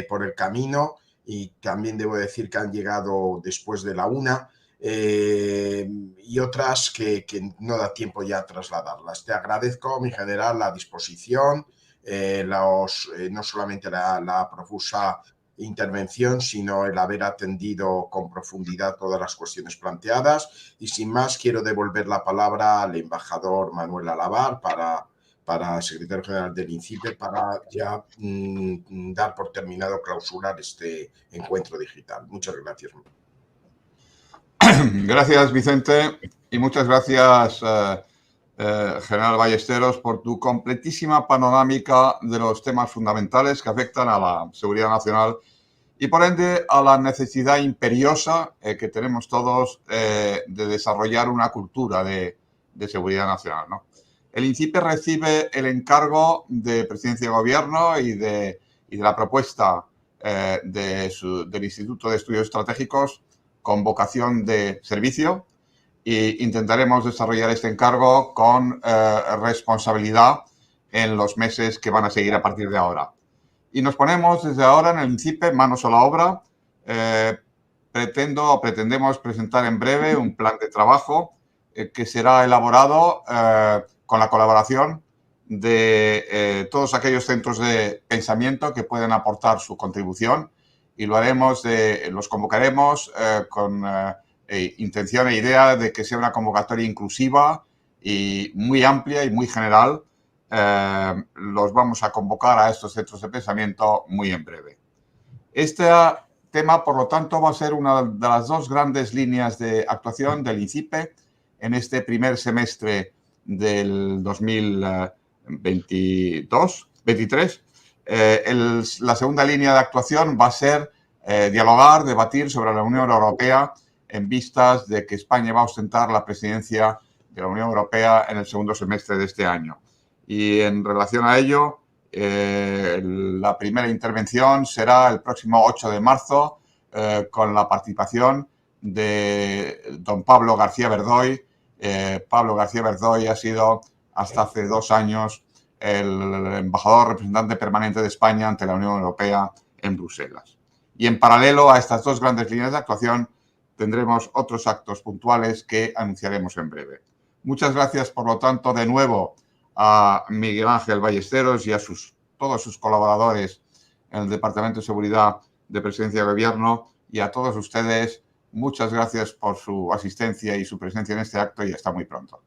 por el camino, y también debo decir que han llegado después de la 1 y otras que no da tiempo ya a trasladarlas. Te agradezco, mi general, la disposición, no solamente la profusa intervención, sino el haber atendido con profundidad todas las cuestiones planteadas. Y sin más, quiero devolver la palabra al embajador Manuel Alabar, para secretario general del INCIPE, para ya dar por terminado, clausurar este encuentro digital. Muchas gracias. Gracias, Vicente, y muchas gracias, general Ballesteros, por tu completísima panorámica de los temas fundamentales que afectan a la seguridad nacional y, por ende, a la necesidad imperiosa que tenemos todos de desarrollar una cultura de seguridad nacional, ¿no? El INCIPE recibe el encargo de Presidencia de Gobierno y de la propuesta del Instituto de Estudios Estratégicos con vocación de servicio, e intentaremos desarrollar este encargo con responsabilidad en los meses que van a seguir a partir de ahora. Y nos ponemos desde ahora en el INCIPE manos a la obra. Pretendemos presentar en breve un plan de trabajo que será elaborado con la colaboración de todos aquellos centros de pensamiento que pueden aportar su contribución, y los convocaremos con intención e idea de que sea una convocatoria inclusiva y muy amplia y muy general. Los vamos a convocar a estos centros de pensamiento muy en breve. Este tema, por lo tanto, va a ser una de las dos grandes líneas de actuación del INCIPE en este primer semestre del 2023. La segunda línea de actuación va a ser dialogar, debatir sobre la Unión Europea en vistas de que España va a ostentar la presidencia de la Unión Europea en el segundo semestre de este año. Y en relación a ello, la primera intervención será el próximo 8 de marzo con la participación de don Pablo García Verdoy. Pablo García Verdoy ha sido hasta hace 2 años el embajador representante permanente de España ante la Unión Europea en Bruselas. Y en paralelo a estas dos grandes líneas de actuación tendremos otros actos puntuales que anunciaremos en breve. Muchas gracias, por lo tanto, de nuevo a Miguel Ángel Ballesteros y a todos sus colaboradores en el Departamento de Seguridad de Presidencia de Gobierno, y a todos ustedes, muchas gracias por su asistencia y su presencia en este acto, y hasta muy pronto.